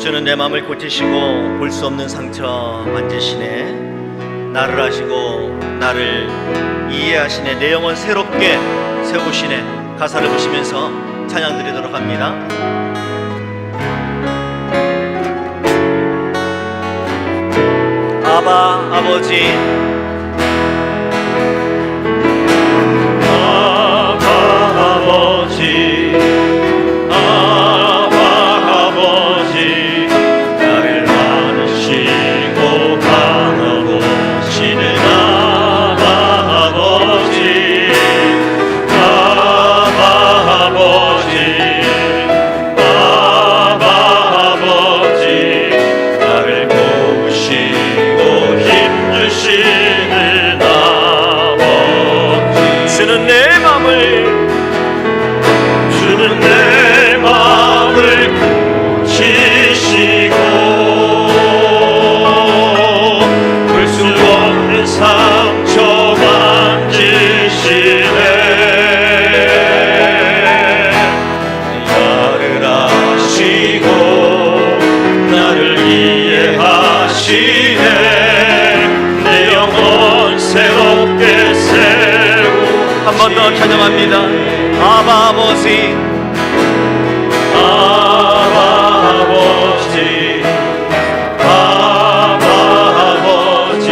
주는 내 마음을 고치시고 볼 수 없는 상처 만지시네. 나를 아시고 나를 이해하시네. 내 영혼 새롭게 세우시네. 가사를 보시면서 찬양 드리도록 합니다. 아바 아버지, 한 번 더 찬양합니다. 아바 아버지, 아바 아버지, 아바 아버지,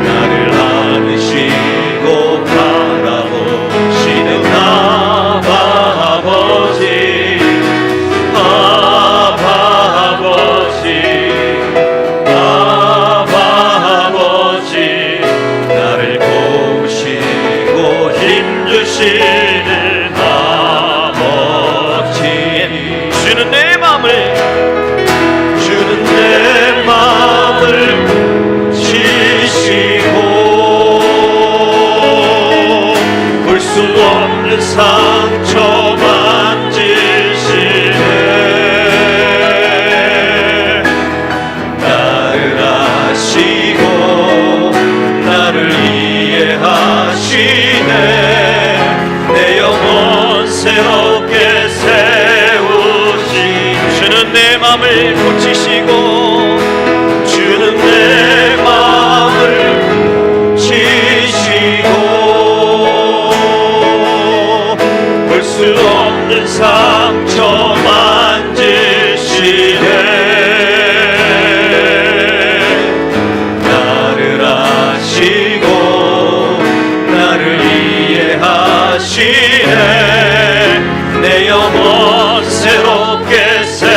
나를 안으시고 바라보시는 아바 아버지, 아바 아버지, 아바 아버지, 나를 보시고 힘주시는 아버지, 주는 내 마음을 지시고 볼 수 없는 상처 만지시네. 나를 아시고 나를 이해하시네. 내 영혼 새롭게 세우시. 주는 내 마음을 고치시고 주는 내 마음을 지시고 볼 수 없는 상처 만지시네. 나를 아시고 나를 이해하시네. 내 영혼 새롭게 세우시네.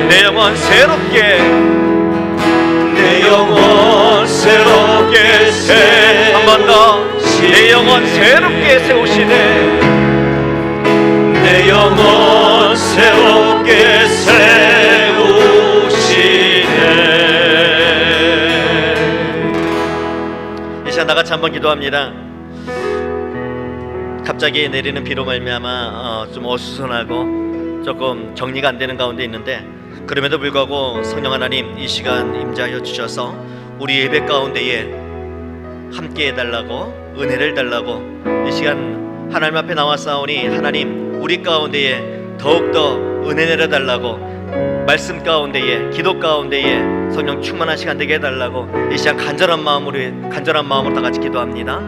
내 영혼 새롭게, 내 영혼 새롭게 한 번 더. 내 영혼 새롭게 세우시네. 내 영혼 새롭게 세우시네. 이 시간 나같이 한번 기도합니다. 갑자기 내리는 비로 말미암아 좀 어수선하고 조금 정리가 안 되는 가운데 있는데, 그럼에도 불구하고 성령 하나님 이 시간 임재하여 주셔서 우리 예배 가운데에 함께 해달라고, 은혜를 달라고, 이 시간 하나님 앞에 나왔사오니 하나님 우리 가운데에 더욱더 은혜 내려달라고, 말씀 가운데에, 기도 가운데에 성령 충만한 시간 되게 해달라고 이 시간 간절한 마음으로 다 같이 기도합니다.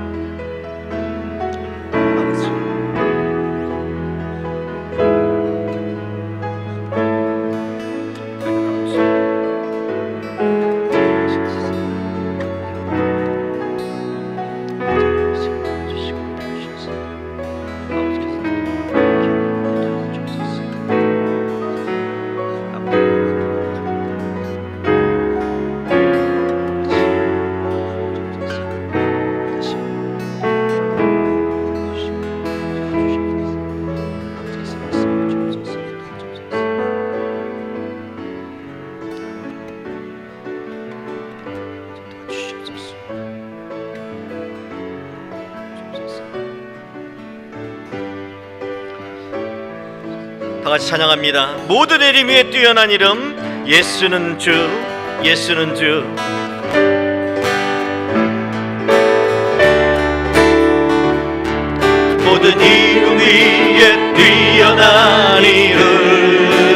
다 같이 찬양합니다. 모든 이름 위에 뛰어난 이름, 예수는 주, 예수는 주. 모든 이름 위에 뛰어난 이름,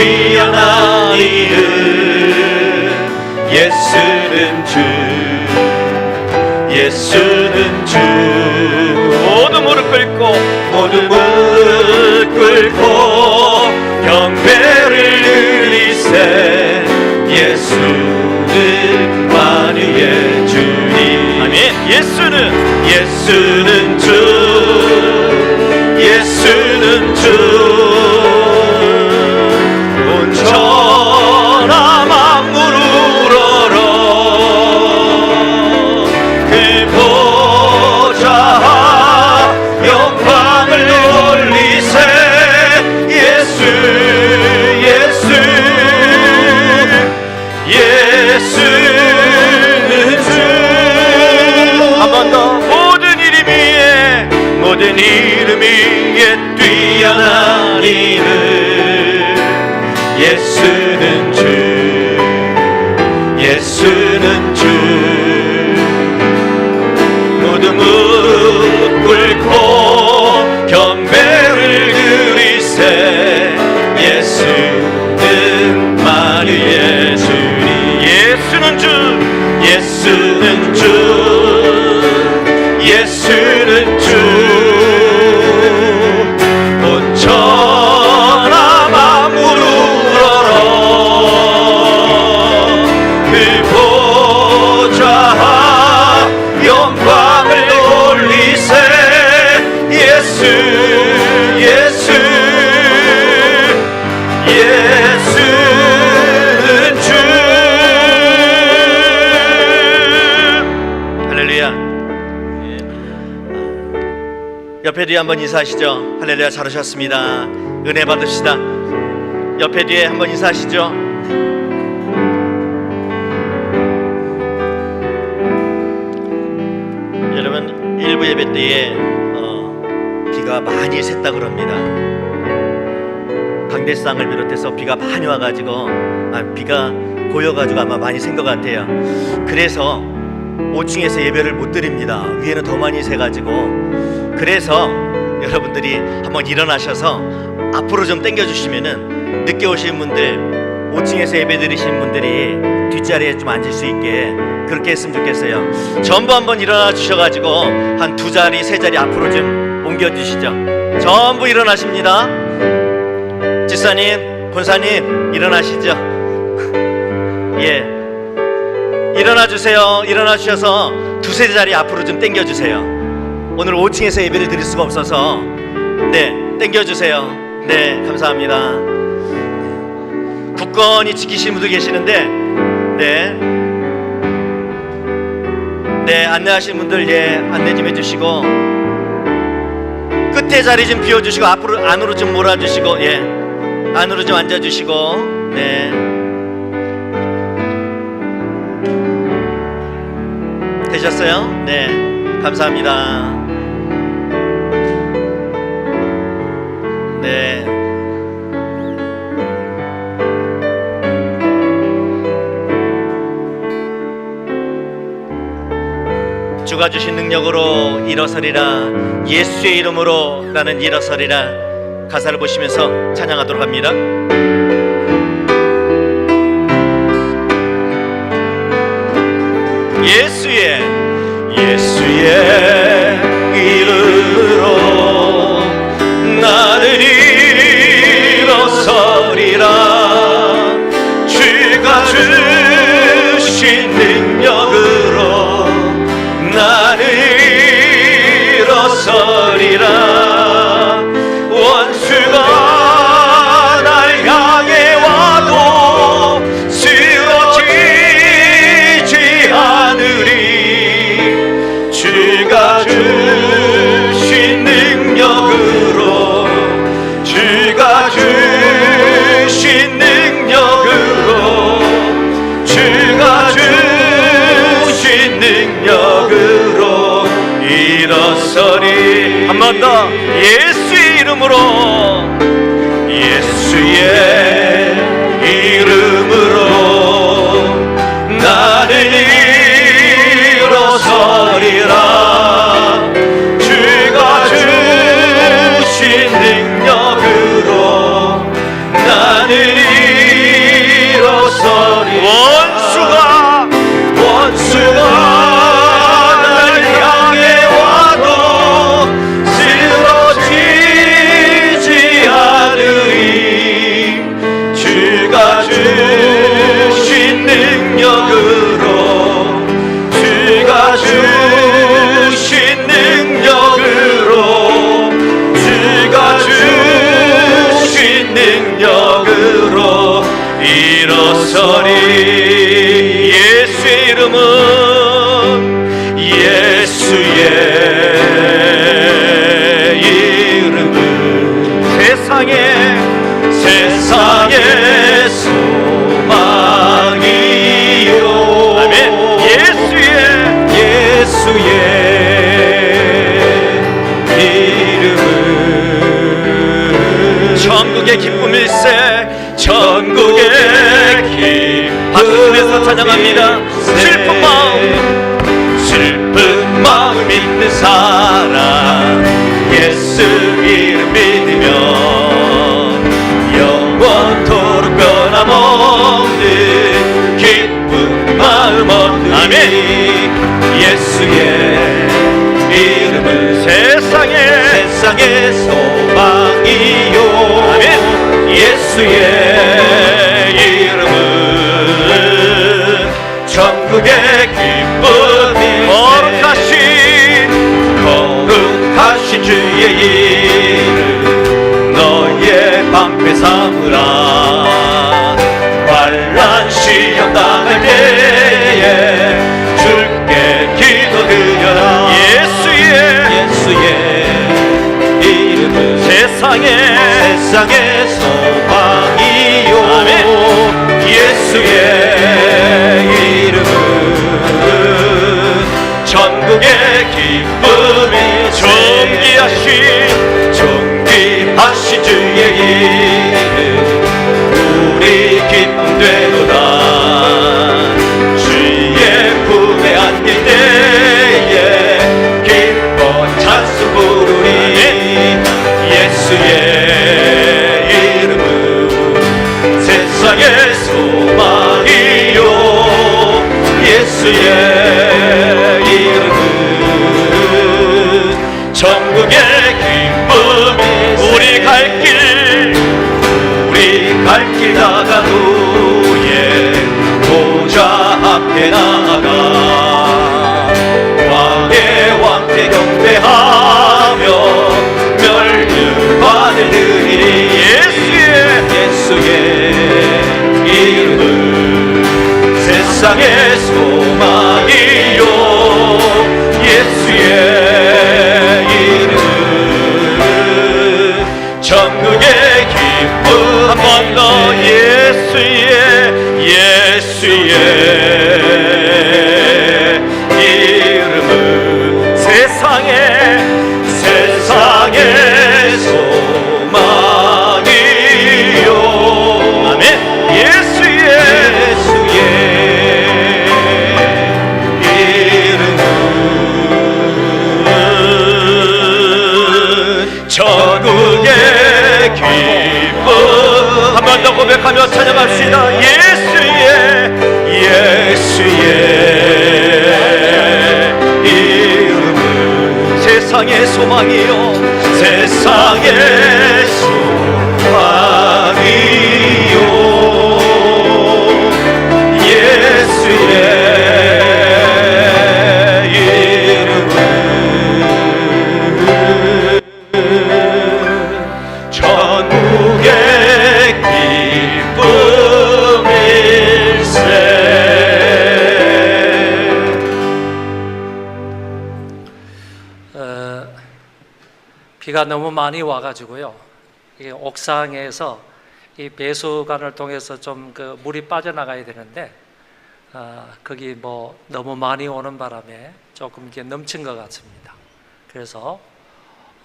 뛰어난 이름 예수는 주 예수는 주 모두 무릎 꿇고 경배를 드리세 예수는 만유의 주님 아멘 예수는 주 예수는 주 온 천하 만물 우러러 그 보좌 영광을 올리세 예수는 주 한 번 더 모든 이름 위에 뛰어난 이름 예수는 주 예수는 주 모두 무릎 꿇고 경배를 드리세 예수는 만유의 주님 예수는 주 예수는 주 예수는 주 온 천하 만물 우러러 그 보좌 영광을 올리세 예수는 주 할렐루야 옆에 뒤에 한번 인사하시죠. 할렐루야 잘 오셨습니다. 은혜 받으시다. 옆에 뒤에 한번 인사하시죠. 여러분 일부 예배 때에 비가 많이 샜다 그럽니다. 강대상을 비롯해서 비가 많이 와가지고 비가 고여가지고 아마 많이 샌 것 같아요. 그래서 5층에서 예배를 못 드립니다. 위에는 더 많이 새가지고. 그래서 여러분들이 한번 일어나셔서 앞으로 좀 당겨주시면은 늦게 오신 분들 5층에서 예배 드리신 분들이 뒷자리에 좀 앉을 수 있게 그렇게 했으면 좋겠어요. 전부 한번 일어나 주셔가지고 한 2자리 3자리 앞으로 좀 옮겨주시죠. 전부 일어나십니다. 집사님 권사님 일어나시죠. 예, 일어나 주세요. 일어나 주셔서 2-3자리 앞으로 좀 당겨주세요. 오늘 5층에서 예배를 드릴 수가 없어서 네 당겨주세요. 네 감사합니다. 굳건히 지키시는 분들 계시는데 네 안내하시는 분들 예 안내 좀 해주시고 끝에 자리 좀 비워주시고 앞으로 안으로 좀 몰아주시고 예 안으로 좀 앉아주시고 네 되셨어요? 네 감사합니다. 네. 주가 주신 능력으로 일어서리라 예수의 이름으로 나는 일어서리라 가사를 보시면서 찬양하도록 합니다. 예수의 이름으로 나는 일어서리라 주가 주신 능력으로 나는 일어서리라 원수가 날 향해 와도 쓰러지지 않으리 주가 주신 능력으로 주가 주신 능력으로 주가 주신 능력으로 일어서리 한 번 더 예수의 이름으로 예수의 이름으로 나는 일어서리라 주가 주신 능력으로 나는 안에서 찬양합니다. 슬픈 마음 있는 사람 예수 이름 믿으면 영원토록 변함없는 기쁜 마음 얻으리. 아멘. 예수의 이름은 세상의 소망이요. 아멘. 예수의 이름은 천국의 기쁨이. 거룩하신 주의 이름 너의 방패 삼으라. 환난 시험 당할 때에 주께 기도드려라. 예수의 이름은 세상의 소망이요. 아멘. 예수의 이름은 천국의 기쁨이. 존귀하신 주의 이름 우리 기쁨 되도다. 주의 품에 안길 때에 기뻐 찬송 부르리. 예수의 이름은 세상의 소망이요. 예수의 이름은 천국의 기쁨이. 우리 갈 길 나간 후에 보좌 앞에 나아가 왕의 왕께 경배하며 멸류관을 드리리. 예수의 이름은 세상의 소망이요. 예수의 천국의 기쁨. 한 번 더. 예수의 이름은 세상의 소망이요. 아멘. 예수의 이름은 천국의 기쁨. 한 번 더 고백하며 찬양합시다. 예수의 이름은 세상의 소망이요. 세상의 소망이요. 예수의 이름은 천국의 기쁨일세. 비가 너무 많이 와가지고요. 이 옥상에서 이 배수관을 통해서 좀 그 물이 빠져나가야 되는데 거기 뭐 너무 많이 오는 바람에 조금 이게 넘친 것 같습니다. 그래서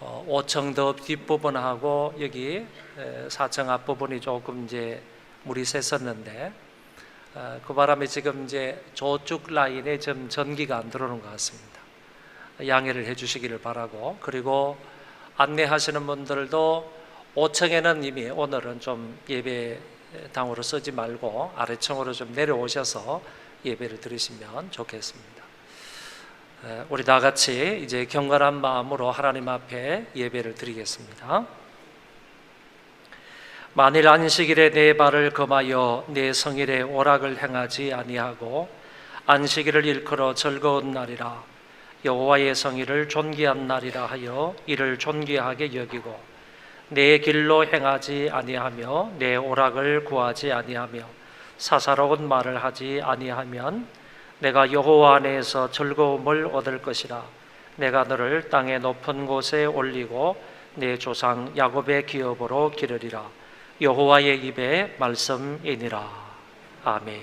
5층 더 뒷부분하고 여기 4층 앞부분이 조금 이제 물이 샜었는데 그 바람에 지금 이제 저쪽 라인에 좀 전기가 안 들어오는 것 같습니다. 양해를 해 주시기를 바라고, 그리고 안내하시는 분들도 5층에는 이미 오늘은 좀 예배당으로 쓰지 말고 아래층으로 좀 내려오셔서 예배를 드리시면 좋겠습니다. 우리 다 같이 이제 경건한 마음으로 하나님 앞에 예배를 드리겠습니다. 만일 안식일에 내 발을 금하여 내 성일에 오락을 행하지 아니하고 안식일을 일컬어 즐거운 날이라 여호와의 성일을 존귀한 날이라 하여 이를 존귀하게 여기고 내 길로 행하지 아니하며 내 오락을 구하지 아니하며 사사로운 말을 하지 아니하면 내가 여호와 안에서 즐거움을 얻을 것이라. 내가 너를 땅의 높은 곳에 올리고 내 조상 야곱의 기업으로 기르리라. 여호와의 입의 말씀이니라. 아멘.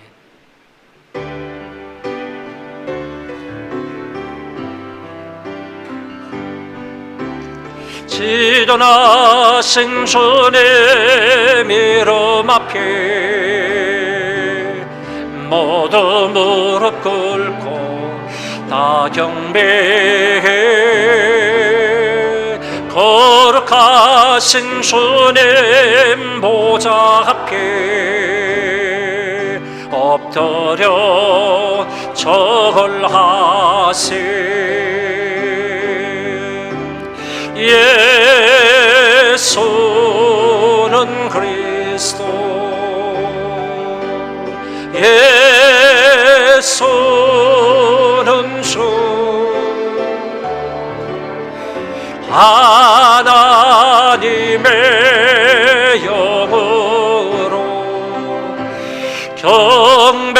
지존하신 주님 이름 앞에 모두 무릎 꿇고 다 경배해 거룩하신 주님 보좌 앞에 엎드려 절하세. 예수는 그리스도, 예수는 주, 하나님의 영으로 경배드리리.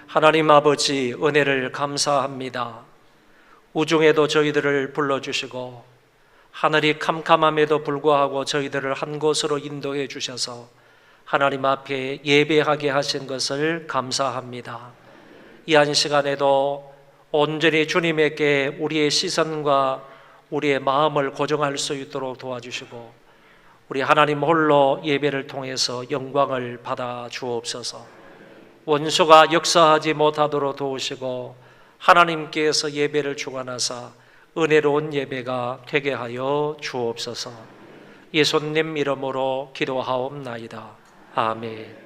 하나님 아버지, 은혜를 감사합니다. 우중에도 저희들을 불러주시고 하늘이 캄캄함에도 불구하고 저희들을 한 곳으로 인도해 주셔서 하나님 앞에 예배하게 하신 것을 감사합니다. 이 한 시간에도 온전히 주님에게 우리의 시선과 우리의 마음을 고정할 수 있도록 도와주시고 우리 하나님 홀로 예배를 통해서 영광을 받아 주옵소서. 원수가 역사하지 못하도록 도우시고 하나님께서 예배를 주관하사 은혜로운 예배가 되게 하여 주옵소서. 예수님 이름으로 기도하옵나이다. 아멘.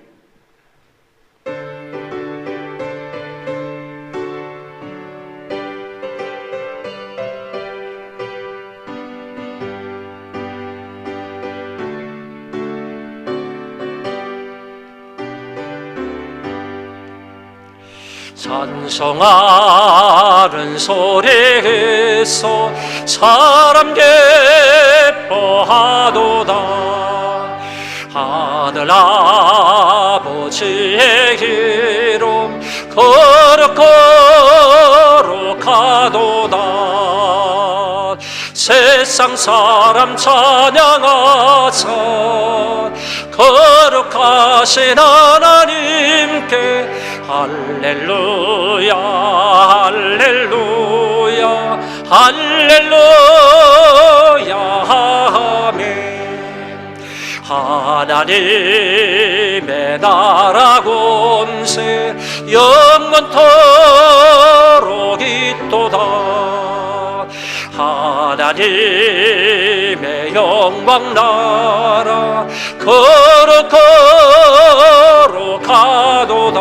찬송하는 소리에서 사람 기뻐하도다. 하늘 아버지의 이름 거룩하도다. 세상 사람 찬양하자. 거룩하신 하나님께 할렐루야 할렐루야 할렐루야 아멘. 하나님의 나라 권세 영원토록 있도다. 하나님의 영광 나라 거룩하도다.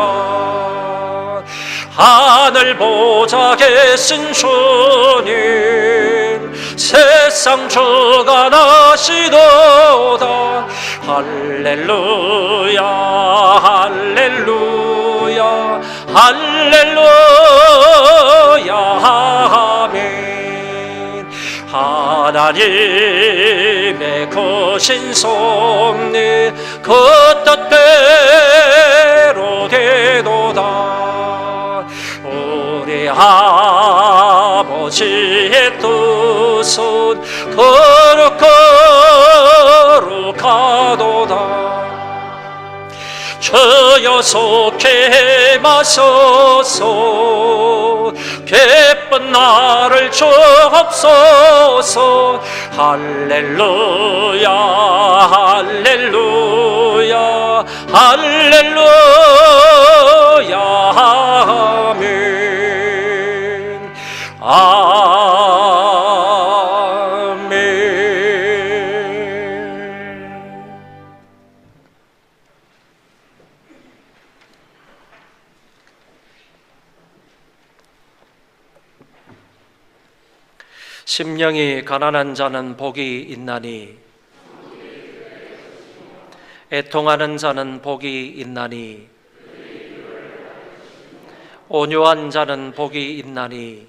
하늘 보좌 계신 주님 세상 주가 나시도다. 할렐루야 할렐루야 할렐루야 아멘. 하나님의 거신 섭리 그 뜻대로 되도다. 우리 아버지의 뜻은 거룩하도다. 저여 속해 마소서. 기쁜 나를 주옵소서. 할렐루야 할렐루야 할렐루야 아멘 아멘. 심령이 가난한 자는 복이 있나니 애통하는 자는 복이 있나니 온유한 자는 복이 있나니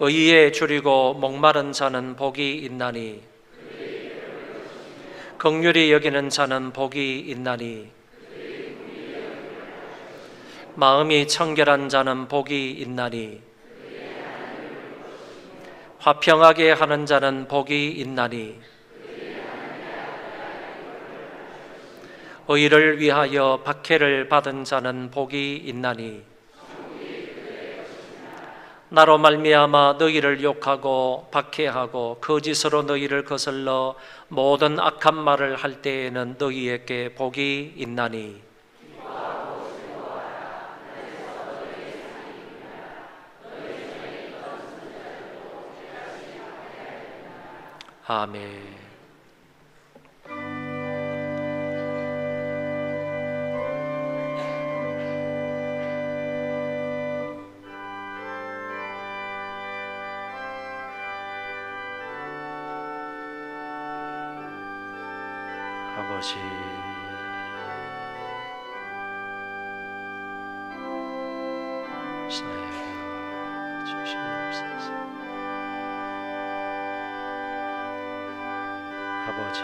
의에 줄이고 목마른 자는 복이 있나니 긍휼히 여기는 자는 복이 있나니 마음이 청결한 자는 복이 있나니 화평하게 하는 자는 복이 있나니 의를 위하여 박해를 받은 자는 복이 있나니 나로 말미암아 너희를 욕하고 박해하고 거짓으로 너희를 거슬러 모든 악한 말을 할 때에는 너희에게 복이 있나니 아멘. 아버지, 사역하여 주시옵소서. 아버지,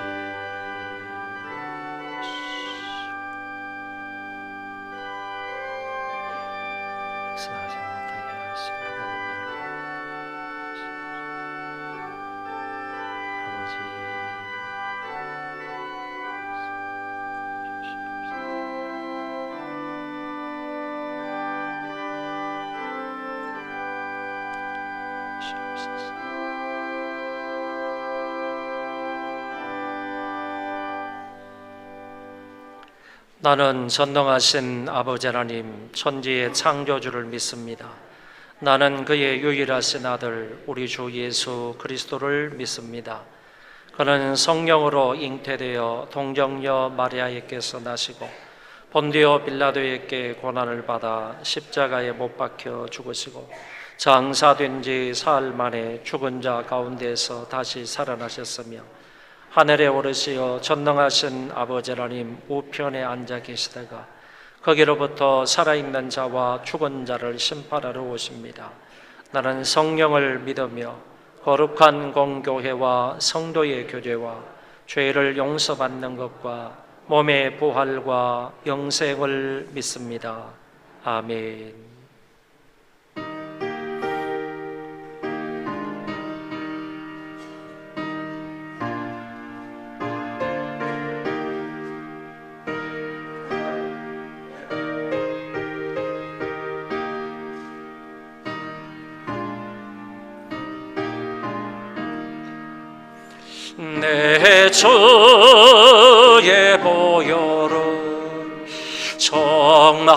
역사하지 못하게 하시고 하나님 아버지, 나는 전능하신 아버지 하나님 천지의 창조주를 믿습니다. 나는 그의 유일하신 아들 우리 주 예수 그리스도를 믿습니다. 그는 성령으로 잉태되어 동정녀 마리아에게서 나시고 본디오 빌라도에게 고난을 받아 십자가에 못 박혀 죽으시고 장사된 지 사흘 만에 죽은 자 가운데서 다시 살아나셨으며 하늘에 오르시어 전능하신 아버지 하나님 우편에 앉아 계시다가 거기로부터 살아있는 자와 죽은 자를 심판하러 오십니다. 나는 성령을 믿으며 거룩한 공교회와 성도의 교제와 죄를 용서받는 것과 몸의 부활과 영생을 믿습니다. 아멘. 내 주의 보혈은 정하고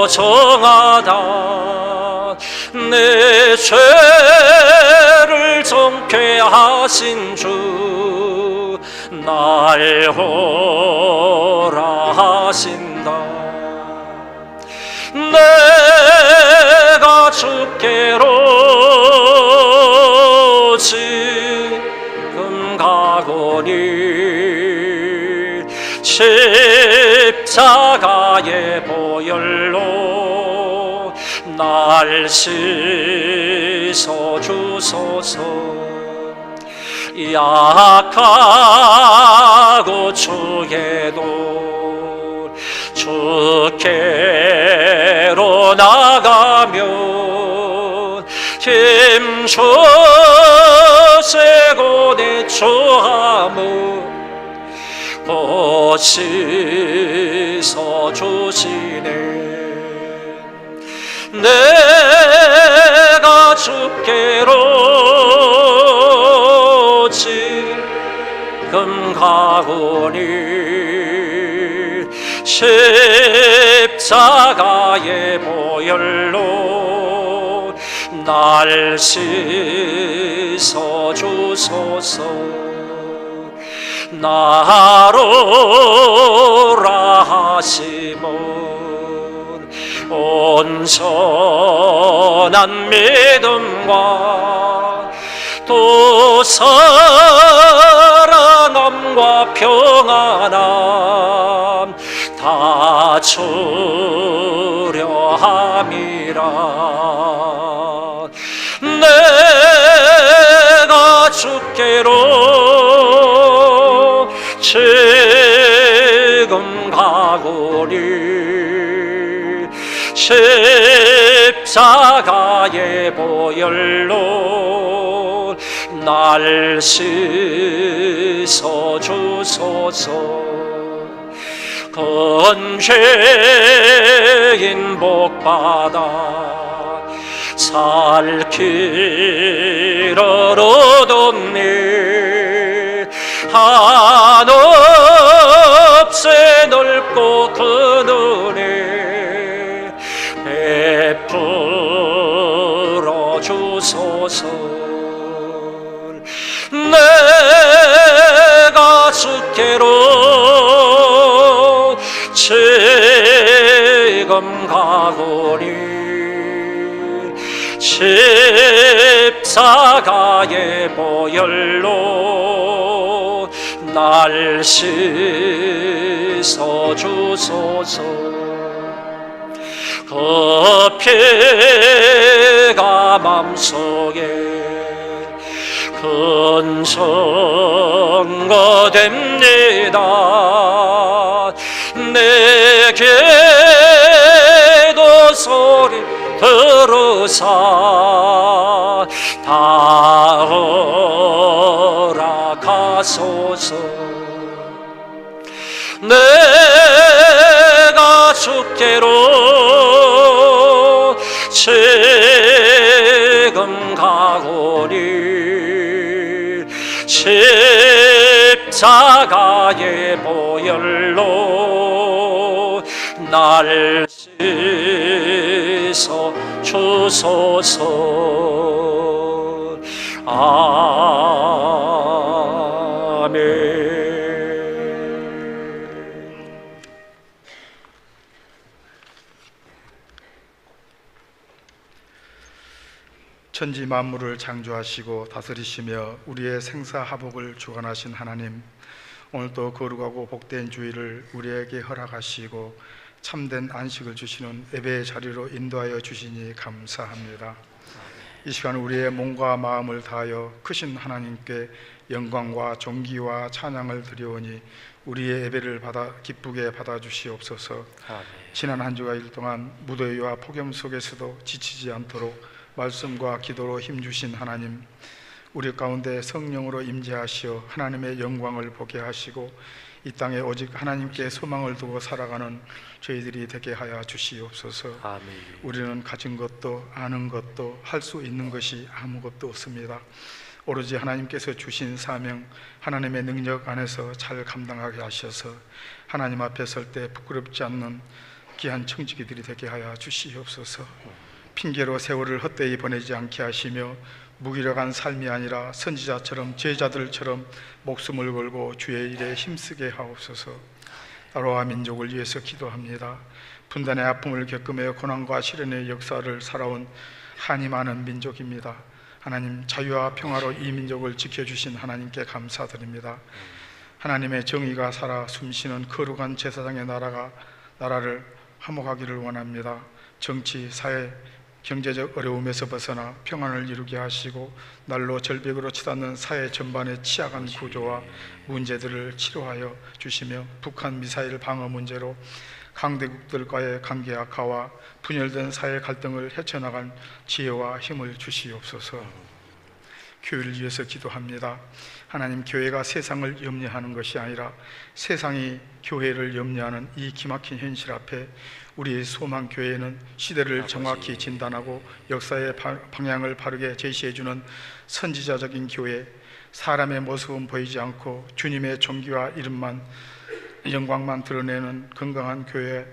정하다 내 죄를 정케 하신 주 날 호라 하신다. 내가 주께로 지금 가거니 십자가의 보혈로 날 씻어 주소서. 약하고 주에도 주께로 나가면 힘주시고 내 주함을 보시서 주시네. 내가 주께로 지금 가오니 십자가의 보혈로 날 씻어 주소서. 나로라 하시면 온전한 믿음과 또 사랑함과 평안함 다 주려 함이라. 내가 주께로 지금 가오니 십자가의 보혈로 날 씻어 주소서. 건죄인 복받아 살 길 얼어뒀네. 한없에 넓고 큰 은혜 베풀어 주소서. 내가 주께로 지금 가오니 십자가의 보혈로 날 씻어 주소서. 그 피가 맘속에 큰 증거 됩니다. 내게도 소리 들으사 다 허락하소서. 내가 주께로 지금 가오니 십자가의 보혈로 날 씻어 주소서. 아멘. 천지 만물을 창조하시고 다스리시며 우리의 생사하복을 주관하신 하나님, 오늘도 거룩하고 복된 주일을 우리에게 허락하시고 참된 안식을 주시는 예배의 자리로 인도하여 주시니 감사합니다. 이 시간 우리의 몸과 마음을 다하여 크신 하나님께 영광과 존귀와 찬양을 드려오니 우리의 예배를 기쁘게 받아주시옵소서. 지난 한 주가 일 동안 무더위와 폭염 속에서도 지치지 않도록 말씀과 기도로 힘주신 하나님, 우리 가운데 성령으로 임재하시어 하나님의 영광을 보게 하시고 이 땅에 오직 하나님께 소망을 두고 살아가는 저희들이 되게 하여 주시옵소서. 아멘. 우리는 가진 것도 아는 것도 할 수 있는 것이 아무것도 없습니다. 오로지 하나님께서 주신 사명, 하나님의 능력 안에서 잘 감당하게 하셔서 하나님 앞에 설 때 부끄럽지 않는 귀한 청지기들이 되게 하여 주시옵소서. 핑계로 세월을 헛되이 보내지 않게 하시며 무기력한 삶이 아니라 선지자처럼 제자들처럼 목숨을 걸고 주의 일에 힘쓰게 하옵소서. 나라와 민족을 위해서 기도합니다. 분단의 아픔을 겪으며 고난과 시련의 역사를 살아온 한이 많은 민족입니다. 하나님, 자유와 평화로 이 민족을 지켜주신 하나님께 감사드립니다. 하나님의 정의가 살아 숨쉬는 거룩한 제사장의 나라를 화목하기를 원합니다. 정치, 사회, 경제적 어려움에서 벗어나 평안을 이루게 하시고 날로 절벽으로 치닫는 사회 전반의 취약한 구조와 문제들을 치료하여 주시며 북한 미사일 방어 문제로 강대국들과의 관계 악화와 분열된 사회 갈등을 헤쳐나간 지혜와 힘을 주시옵소서. 교회를 위해서 기도합니다. 하나님, 교회가 세상을 염려하는 것이 아니라 세상이 교회를 염려하는 이 기막힌 현실 앞에 우리의 소망 교회는 시대를 정확히 진단하고 역사의 방향을 바르게 제시해주는 선지자적인 교회, 사람의 모습은 보이지 않고 주님의 존귀와 이름만, 영광만 드러내는 건강한 교회,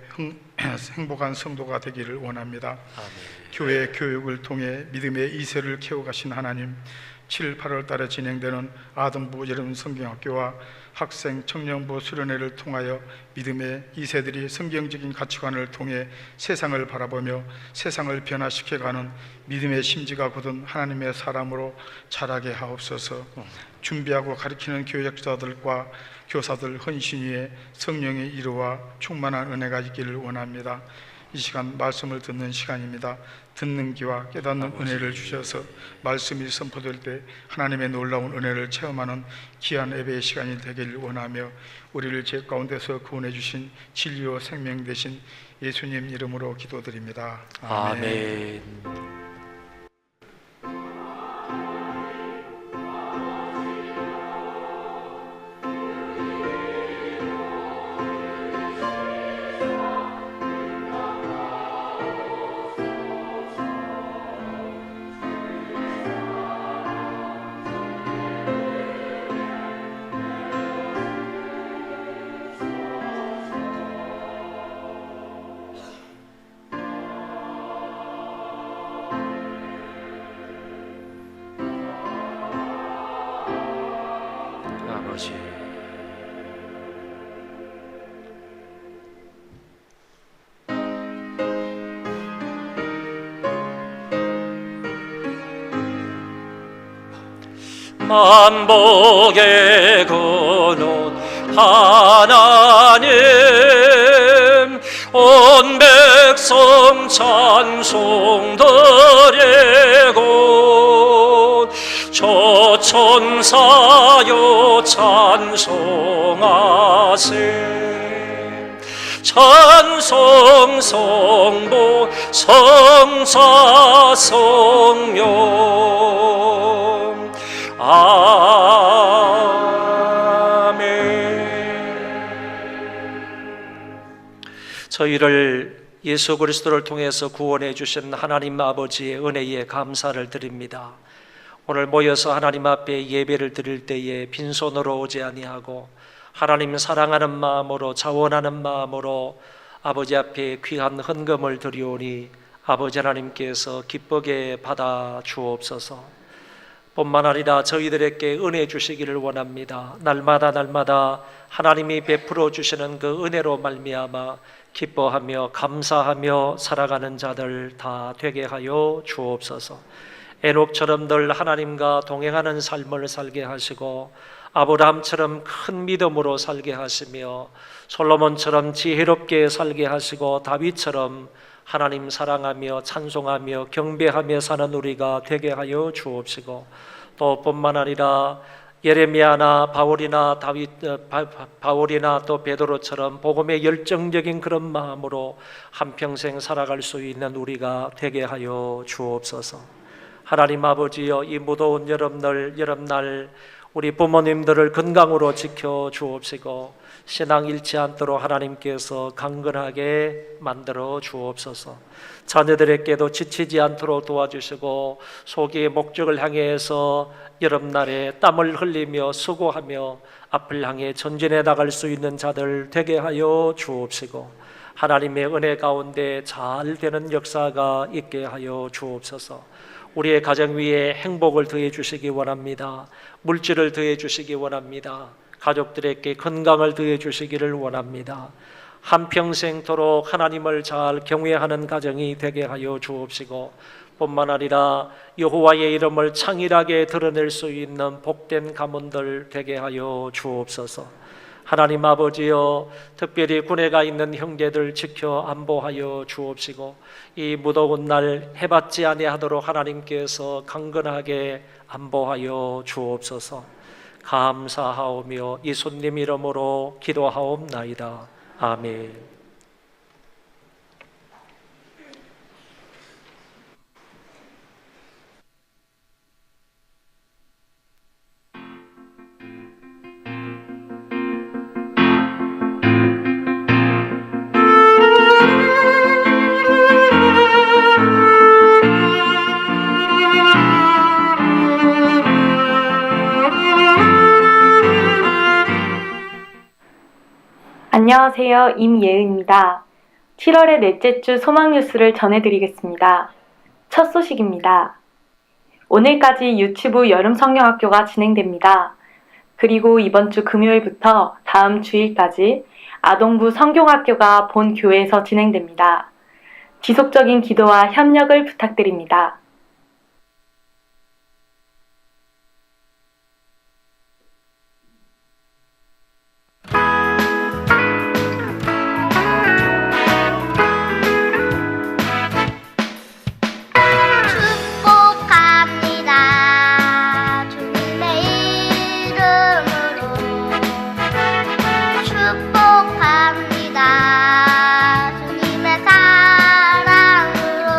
행복한 성도가 되기를 원합니다. 아멘. 교회 교육을 통해 믿음의 이세를 키워가신 하나님, 7, 8월 달에 진행되는 아동부 여름 성경학교와 학생 청년부 수련회를 통하여 믿음의 2세들이 성경적인 가치관을 통해 세상을 바라보며 세상을 변화시켜가는 믿음의 심지가 굳은 하나님의 사람으로 자라게 하옵소서. 준비하고 가르치는 교역자들과 교사들 헌신 위에 성령의 이루와 충만한 은혜가 있기를 원합니다. 이 시간 말씀을 듣는 시간입니다. 듣는 귀와 깨닫는 은혜를 주셔서 말씀이 선포될 때 하나님의 놀라운 은혜를 체험하는 귀한 예배의 시간이 되기를 원하며 우리를 죄 가운데서 구원해 주신 진리요 생명 되신 예수님 이름으로 기도드립니다. 아멘. 아버지. 만복의 근원 하나님, 온 백성 찬송 드리고 저 천사여 찬송하세. 찬송 성부 성자 성령 아멘. 저희를 예수 그리스도를 통해서 구원해 주신 하나님 아버지의 은혜에 감사를 드립니다. 오늘 모여서 하나님 앞에 예배를 드릴 때에 빈손으로 오지 아니하고 하나님 사랑하는 마음으로 자원하는 마음으로 아버지 앞에 귀한 헌금을 드리오니 아버지 하나님께서 기쁘게 받아 주옵소서. 뿐만 아니라 저희들에게 은혜 주시기를 원합니다. 날마다 하나님이 베풀어 주시는 그 은혜로 말미암아 기뻐하며 감사하며 살아가는 자들 다 되게 하여 주옵소서. 에녹처럼 늘 하나님과 동행하는 삶을 살게 하시고 아브라함처럼 큰 믿음으로 살게 하시며 솔로몬처럼 지혜롭게 살게 하시고 다윗처럼 하나님 사랑하며 찬송하며 경배하며 사는 우리가 되게 하여 주옵시고, 또 뿐만 아니라 예레미야나 바울이나 또 베드로처럼 복음의 열정적인 그런 마음으로 한평생 살아갈 수 있는 우리가 되게 하여 주옵소서. 하나님 아버지여, 이 무더운 여름날 우리 부모님들을 건강으로 지켜 주옵시고 신앙 잃지 않도록 하나님께서 강건하게 만들어 주옵소서. 자녀들에게도 지치지 않도록 도와주시고 소기의 목적을 향해서 여름날에 땀을 흘리며 수고하며 앞을 향해 전진해 나갈 수 있는 자들 되게 하여 주옵시고 하나님의 은혜 가운데 잘 되는 역사가 있게 하여 주옵소서. 우리의 가정 위에 행복을 더해 주시기 원합니다. 물질을 더해 주시기 원합니다. 가족들에게 건강을 더해 주시기를 원합니다. 한평생토록 하나님을 잘 경외하는 가정이 되게 하여 주옵시고 뿐만 아니라 여호와의 이름을 창일하게 드러낼 수 있는 복된 가문들 되게 하여 주옵소서. 하나님 아버지여, 특별히 군에 가 있는 형제들 지켜 안보하여 주옵시고 이 무더운 날 해받지 아니하도록 하나님께서 강건하게 안보하여 주옵소서. 감사하오며 예수님 이름으로 기도하옵나이다. 아멘. 안녕하세요. 임예은입니다. 7월의 넷째 주 소망 뉴스를 전해드리겠습니다. 첫 소식입니다. 오늘까지 유치부 여름 성경학교가 진행됩니다. 그리고 이번 주 금요일부터 다음 주일까지 아동부 성경학교가 본 교회에서 진행됩니다. 지속적인 기도와 협력을 부탁드립니다. 축복합니다. 주님의 사랑으로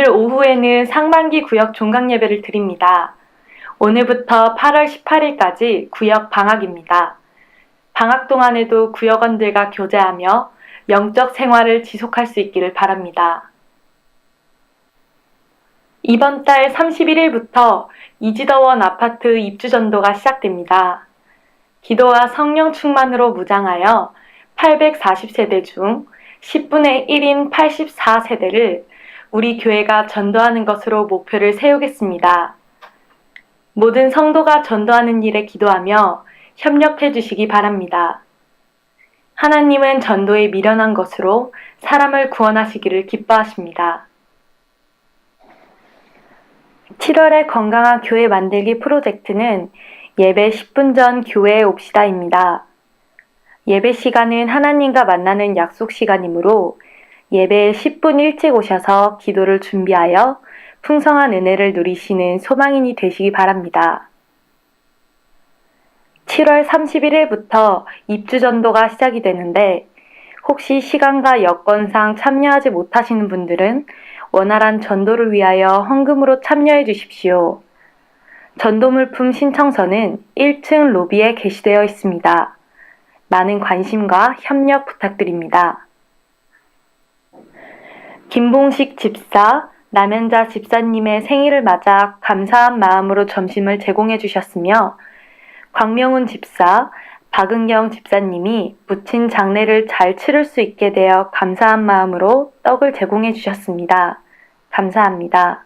오늘 오후에는 상반기 구역 종강 예배를 드립니다. 오늘부터 8월 18일까지 구역 방학입니다. 방학 동안에도 구역원들과 교제하며 영적 생활을 지속할 수 있기를 바랍니다. 이번 달 31일부터 이지더원 아파트 입주 전도가 시작됩니다. 기도와 성령 충만으로 무장하여 840세대 중 10분의 1인 84세대를 우리 교회가 전도하는 것으로 목표를 세우겠습니다. 모든 성도가 전도하는 일에 기도하며 협력해 주시기 바랍니다. 하나님은 전도에 미련한 것으로 사람을 구원하시기를 기뻐하십니다. 7월의 건강한 교회 만들기 프로젝트는 예배 10분 전 교회에 옵시다입니다. 예배 시간은 하나님과 만나는 약속 시간이므로 예배에 10분 일찍 오셔서 기도를 준비하여 풍성한 은혜를 누리시는 소망인이 되시기 바랍니다. 7월 31일부터 입주 전도가 시작이 되는데 혹시 시간과 여건상 참여하지 못하시는 분들은 원활한 전도를 위하여 헌금으로 참여해 주십시오. 전도물품 신청서는 1층 로비에 게시되어 있습니다. 많은 관심과 협력 부탁드립니다. 김봉식 집사, 남현자 집사님의 생일을 맞아 감사한 마음으로 점심을 제공해 주셨으며 광명훈 집사, 박은경 집사님이 부친 장례를 잘 치를 수 있게 되어 감사한 마음으로 떡을 제공해 주셨습니다. 감사합니다.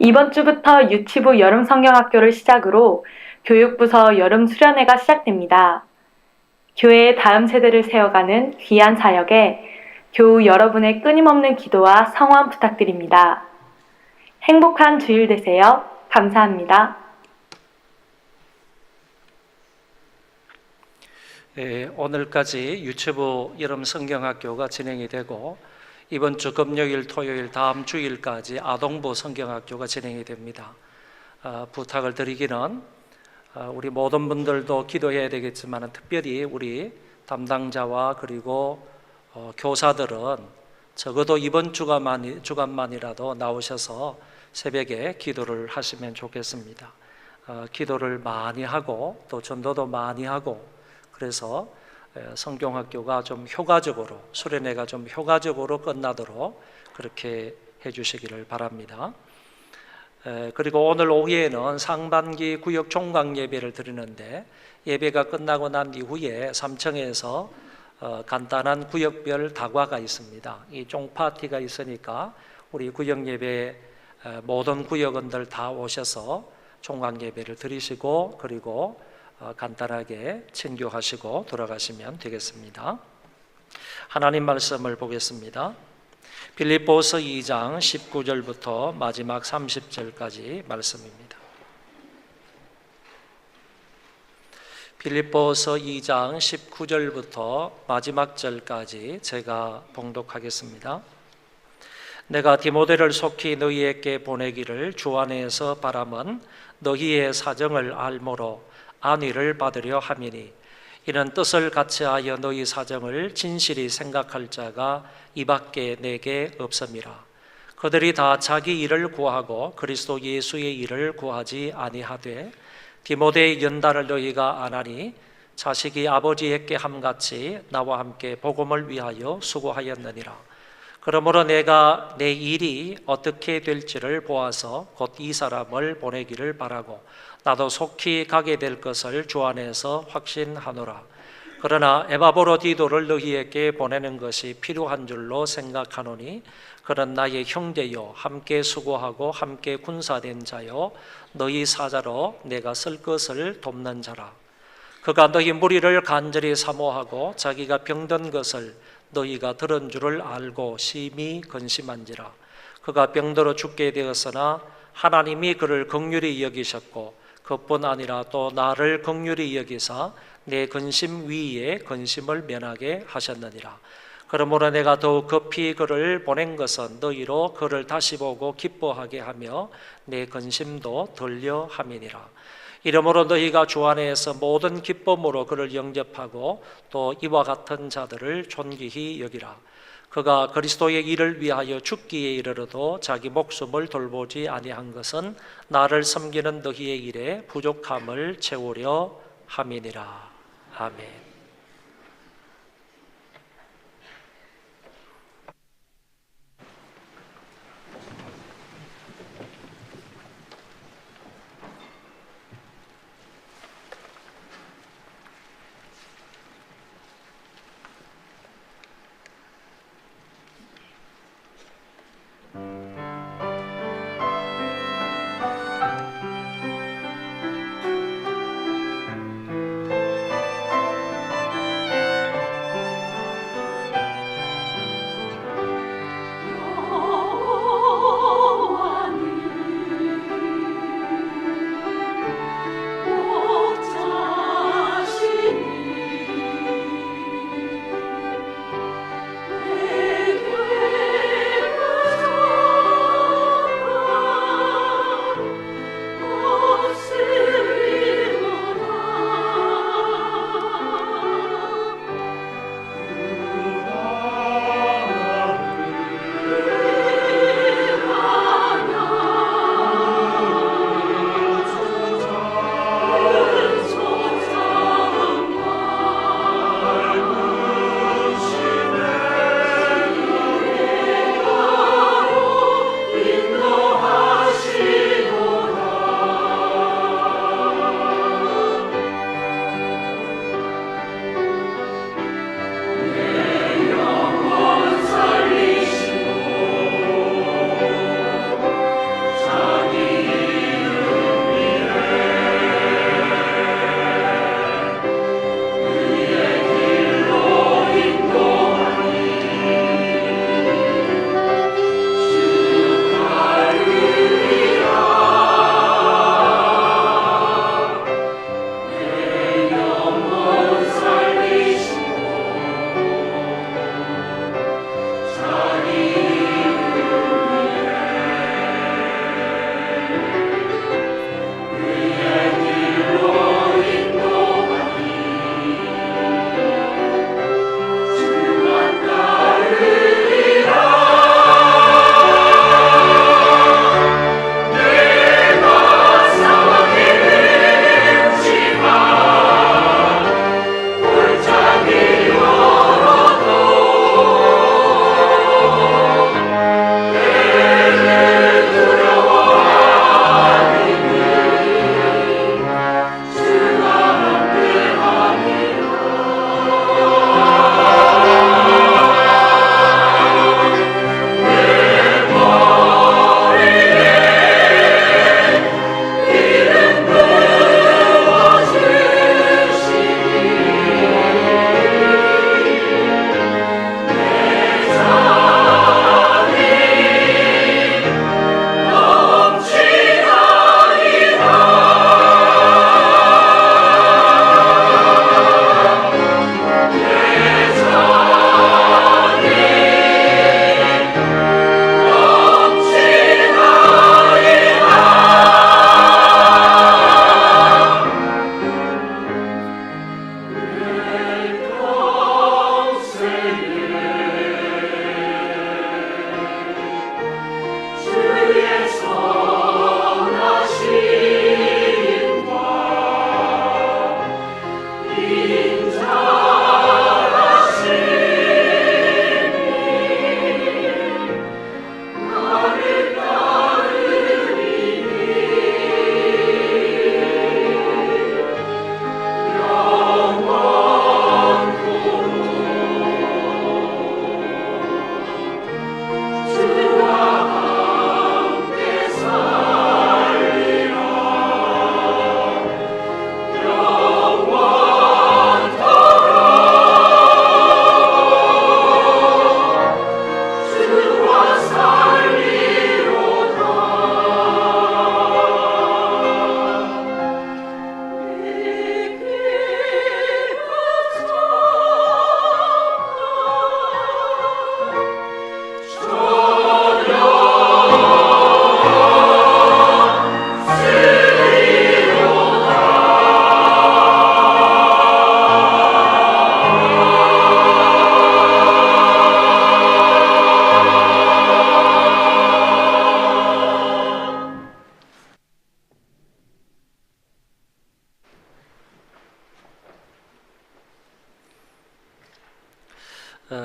이번 주부터 유치부 여름 성경학교를 시작으로 교육부서 여름 수련회가 시작됩니다. 교회의 다음 세대를 세워가는 귀한 사역에 교우 여러분의 끊임없는 기도와 성원 부탁드립니다. 행복한 주일 되세요. 감사합니다. 오늘까지 유치부 여름 성경학교가 진행이 되고 이번 주 금요일, 토요일, 다음 주일까지 아동부 성경학교가 진행이 됩니다. 부탁을 드리기는 우리 모든 분들도 기도해야 되겠지만 특별히 우리 담당자와 그리고 교사들은 적어도 이번 주간만이라도 나오셔서 새벽에 기도를 하시면 좋겠습니다. 기도를 많이 하고 또 전도도 많이 하고 그래서 성경학교가 좀 효과적으로 수련회가 좀 효과적으로 끝나도록 그렇게 해주시기를 바랍니다. 그리고 오늘 오후에는 상반기 구역 종강 예배를 드리는데 예배가 끝나고 난 이후에 3층에서 간단한 구역별 다과가 있습니다. 이 종파티가 있으니까 우리 구역 예배 모든 구역원들 다 오셔서 종강 예배를 드리시고 그리고 간단하게 친교하시고 돌아가시면 되겠습니다. 하나님 말씀을 보겠습니다. 빌립보서 2장 19절부터 마지막 30절까지 말씀입니다. 빌립보서 2장 19절부터 마지막 절까지 제가 봉독하겠습니다. 내가 디모데를 속히 너희에게 보내기를 주 안에서 바람은 너희의 사정을 알므로 안위를 받으려 함이니 이는 뜻을 같이하여 너희 사정을 진실이 생각할 자가 이밖에 내게 없음이라. 그들이 다 자기 일을 구하고 그리스도 예수의 일을 구하지 아니하되 디모데의 연단을 너희가 안하니 자식이 아버지에게 함같이 나와 함께 복음을 위하여 수고하였느니라. 그러므로 내가 내 일이 어떻게 될지를 보아서 곧 이 사람을 보내기를 바라고 나도 속히 가게 될 것을 주 안에서 확신하노라. 그러나 에바브로디도를 너희에게 보내는 것이 필요한 줄로 생각하노니 그는 나의 형제요 함께 수고하고 함께 군사된 자요 너희 사자로 내가 쓸 것을 돕는 자라. 그가 너희 무리를 간절히 사모하고 자기가 병든 것을 너희가 들은 줄을 알고 심히 근심한지라. 그가 병들어 죽게 되었으나 하나님이 그를 긍휼히 여기셨고 그뿐 아니라 또 나를 긍휼히 여기사 내 근심 위에 근심을 면하게 하셨느니라. 그러므로 내가 더욱 급히 그를 보낸 것은 너희로 그를 다시 보고 기뻐하게 하며 내 근심도 덜려 함이니라. 이러므로 너희가 주 안에서 모든 기쁨으로 그를 영접하고 또 이와 같은 자들을 존귀히 여기라. 그가 그리스도의 일을 위하여 죽기에 이르러도 자기 목숨을 돌보지 아니한 것은 나를 섬기는 너희의 일에 부족함을 채우려 함이니라. 아멘.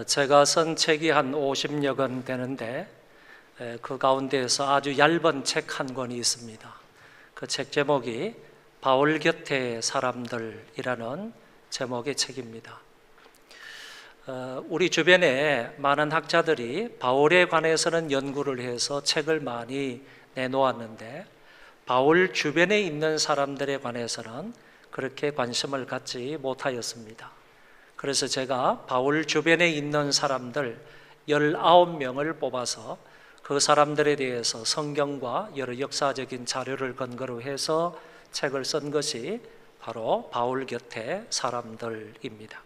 제가 쓴 책이 한 50여 권 되는데 그 가운데에서 아주 얇은 책 한 권이 있습니다. 그 책 제목이 바울 곁의 사람들이라는 제목의 책입니다. 우리 주변에 많은 학자들이 바울에 관해서는 연구를 해서 책을 많이 내놓았는데 바울 주변에 있는 사람들에 관해서는 그렇게 관심을 갖지 못하였습니다. 그래서 제가 바울 주변에 있는 사람들 19명을 뽑아서 그 사람들에 대해서 성경과 여러 역사적인 자료를 근거로 해서 책을 쓴 것이 바로 바울 곁의 사람들입니다.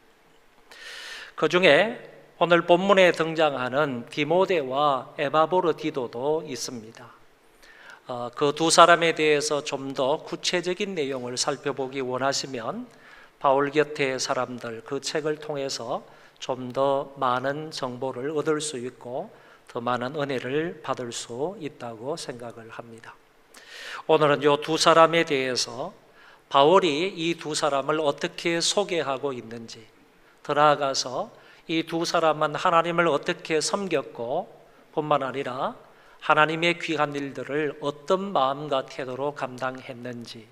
그 중에 오늘 본문에 등장하는 디모데와 에바브로디도도 있습니다. 그 두 사람에 대해서 좀 더 구체적인 내용을 살펴보기 원하시면 바울 곁의 사람들 그 책을 통해서 좀 더 많은 정보를 얻을 수 있고 더 많은 은혜를 받을 수 있다고 생각을 합니다. 오늘은 이 두 사람에 대해서 바울이 이 두 사람을 어떻게 소개하고 있는지, 더 나아가서 이 두 사람은 하나님을 어떻게 섬겼고 뿐만 아니라 하나님의 귀한 일들을 어떤 마음과 태도로 감당했는지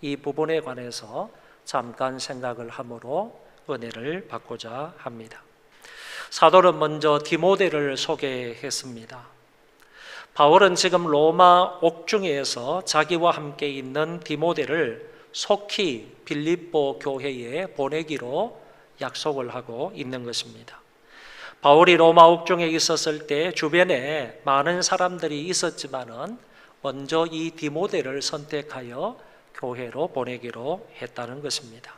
이 부분에 관해서 잠깐 생각을 함으로 은혜를 받고자 합니다. 사도는 먼저 디모데를 소개했습니다. 바울은 지금 로마 옥중에서 자기와 함께 있는 디모데를 속히 빌립보 교회에 보내기로 약속을 하고 있는 것입니다. 바울이 로마 옥중에 있었을 때 주변에 많은 사람들이 있었지만은 먼저 이 디모데를 선택하여 교회로 보내기로 했다는 것입니다.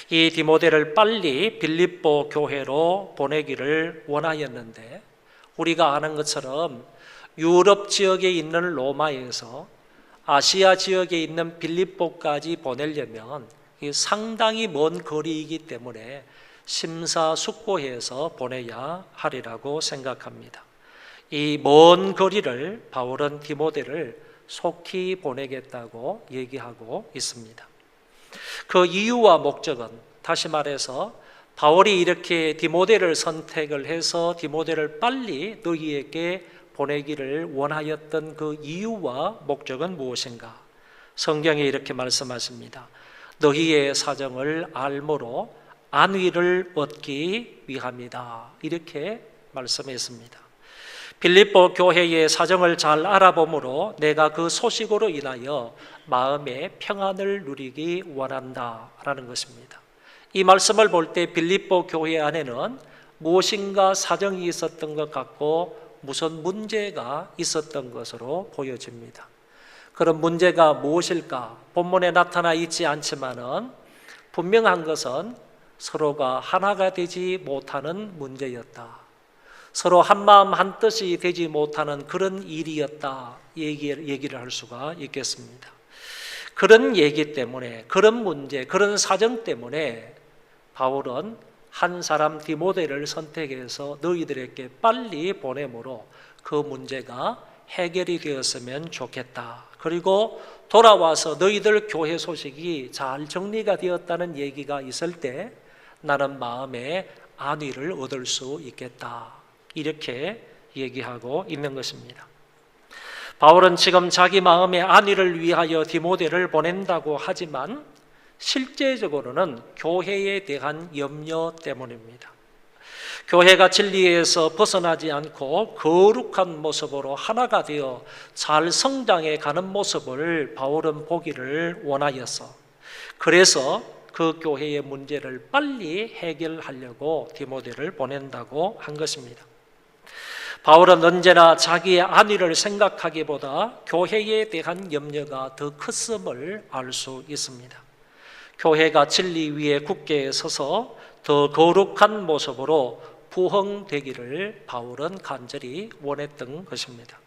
이 디모데를 빨리 빌립보 교회로 보내기를 원하였는데 우리가 아는 것처럼 유럽 지역에 있는 로마에서 아시아 지역에 있는 빌립보까지 보내려면 상당히 먼 거리이기 때문에 심사숙고해서 보내야 하리라고 생각합니다. 이 먼 거리를 바울은 디모데를 속히 보내겠다고 얘기하고 있습니다. 그 이유와 목적은 다시 말해서 바울이 이렇게 디모데를 선택을 해서 디모데를 빨리 너희에게 보내기를 원하였던 그 이유와 목적은 무엇인가? 성경에 이렇게 말씀하십니다. 너희의 사정을 알므로 안위를 얻기 위함이다. 이렇게 말씀했습니다. 빌립보 교회의 사정을 잘 알아보므로 내가 그 소식으로 인하여 마음의 평안을 누리기 원한다라는 것입니다. 이 말씀을 볼 때 빌립보 교회 안에는 무엇인가 사정이 있었던 것 같고 무슨 문제가 있었던 것으로 보여집니다. 그런 문제가 무엇일까? 본문에 나타나 있지 않지만은 분명한 것은 서로가 하나가 되지 못하는 문제였다. 서로 한마음 한뜻이 되지 못하는 그런 일이었다. 얘기를 할 수가 있겠습니다. 그런 얘기 때문에, 그런 문제, 그런 사정 때문에 바울은 한 사람 디모데를 선택해서 너희들에게 빨리 보내므로 그 문제가 해결이 되었으면 좋겠다. 그리고 돌아와서 너희들 교회 소식이 잘 정리가 되었다는 얘기가 있을 때 나는 마음에 안위를 얻을 수 있겠다. 이렇게 얘기하고 있는 것입니다. 바울은 지금 자기 마음의 안위를 위하여 디모데를 보낸다고 하지만 실제적으로는 교회에 대한 염려 때문입니다. 교회가 진리에서 벗어나지 않고 거룩한 모습으로 하나가 되어 잘 성장해 가는 모습을 바울은 보기를 원하였어. 그래서 그 교회의 문제를 빨리 해결하려고 디모데를 보낸다고 한 것입니다. 바울은 언제나 자기의 안위를 생각하기보다 교회에 대한 염려가 더 컸음을 알 수 있습니다. 교회가 진리 위에 굳게 서서 더 거룩한 모습으로 부흥되기를 바울은 간절히 원했던 것입니다.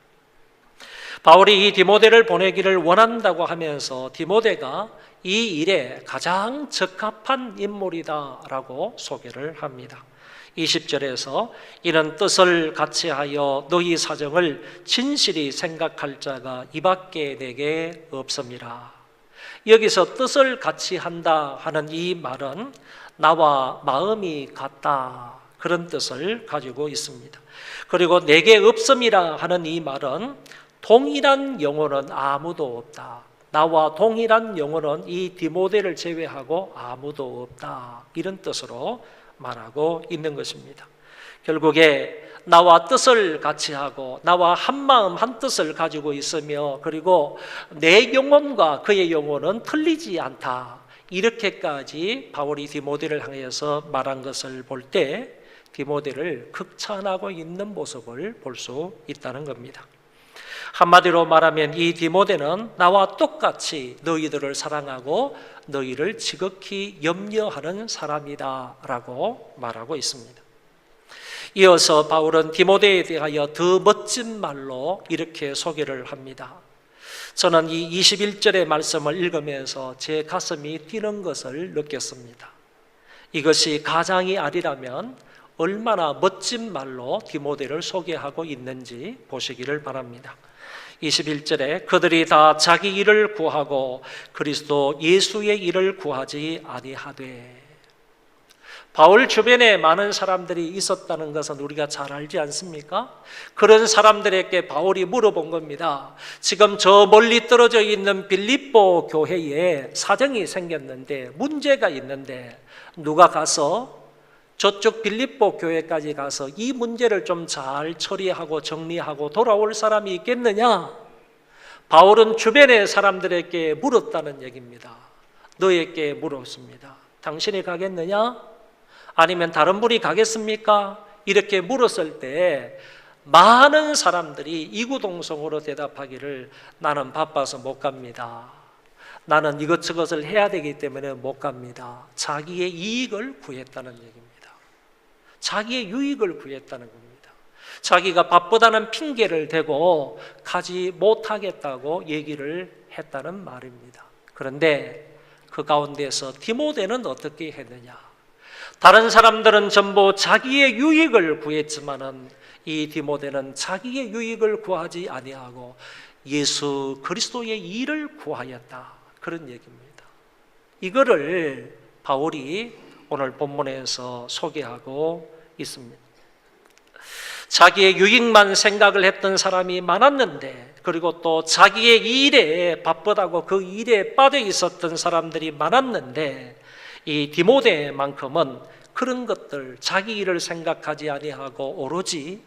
바울이 이 디모데를 보내기를 원한다고 하면서 디모데가 이 일에 가장 적합한 인물이다라고 소개를 합니다. 20절에서 이는 뜻을 같이 하여 너희 사정을 진실히 생각할 자가 이밖에 내게 없음이라. 여기서 뜻을 같이 한다 하는 이 말은 나와 마음이 같다, 그런 뜻을 가지고 있습니다. 그리고 내게 없음이라 하는 이 말은 동일한 영혼은 아무도 없다. 나와 동일한 영혼은 이 디모데를 제외하고 아무도 없다. 이런 뜻으로 말하고 있는 것입니다. 결국에 나와 뜻을 같이 하고 나와 한 마음 한 뜻을 가지고 있으며 그리고 내 영혼과 그의 영혼은 틀리지 않다. 이렇게까지 바울이 디모데를 향해서 말한 것을 볼 때 디모데를 극찬하고 있는 모습을 볼 수 있다는 겁니다. 한마디로 말하면 이 디모데는 나와 똑같이 너희들을 사랑하고 너희를 지극히 염려하는 사람이다 라고 말하고 있습니다. 이어서 바울은 디모데에 대하여 더 멋진 말로 이렇게 소개를 합니다. 저는 이 21절의 말씀을 읽으면서 제 가슴이 뛰는 것을 느꼈습니다. 이것이 가장이 아니라면 얼마나 멋진 말로 디모데를 소개하고 있는지 보시기를 바랍니다. 21절에 그들이 다 자기 일을 구하고 그리스도 예수의 일을 구하지 아니하되. 바울 주변에 많은 사람들이 있었다는 것은 우리가 잘 알지 않습니까? 그런 사람들에게 바울이 물어본 겁니다. 지금 저 멀리 떨어져 있는 빌립보 교회에 사정이 생겼는데 문제가 있는데 누가 가서 저쪽 빌립보 교회까지 가서 이 문제를 좀 잘 처리하고 정리하고 돌아올 사람이 있겠느냐? 바울은 주변의 사람들에게 물었다는 얘기입니다. 너에게 물었습니다. 당신이 가겠느냐? 아니면 다른 분이 가겠습니까? 이렇게 물었을 때 많은 사람들이 이구동성으로 대답하기를 나는 바빠서 못 갑니다. 나는 이것저것을 해야 되기 때문에 못 갑니다. 자기의 이익을 구했다는 얘기입니다. 자기의 유익을 구했다는 겁니다. 자기가 바쁘다는 핑계를 대고 가지 못하겠다고 얘기를 했다는 말입니다. 그런데 그 가운데서 디모데는 어떻게 했느냐? 다른 사람들은 전부 자기의 유익을 구했지만은 이 디모데는 자기의 유익을 구하지 아니하고 예수 그리스도의 일을 구하였다. 그런 얘기입니다. 이거를 바울이 오늘 본문에서 소개하고 있습니다. 자기의 유익만 생각을 했던 사람이 많았는데 그리고 또 자기의 일에 바쁘다고 그 일에 빠져 있었던 사람들이 많았는데 이 디모데만큼은 그런 것들 자기 일을 생각하지 아니하고 오로지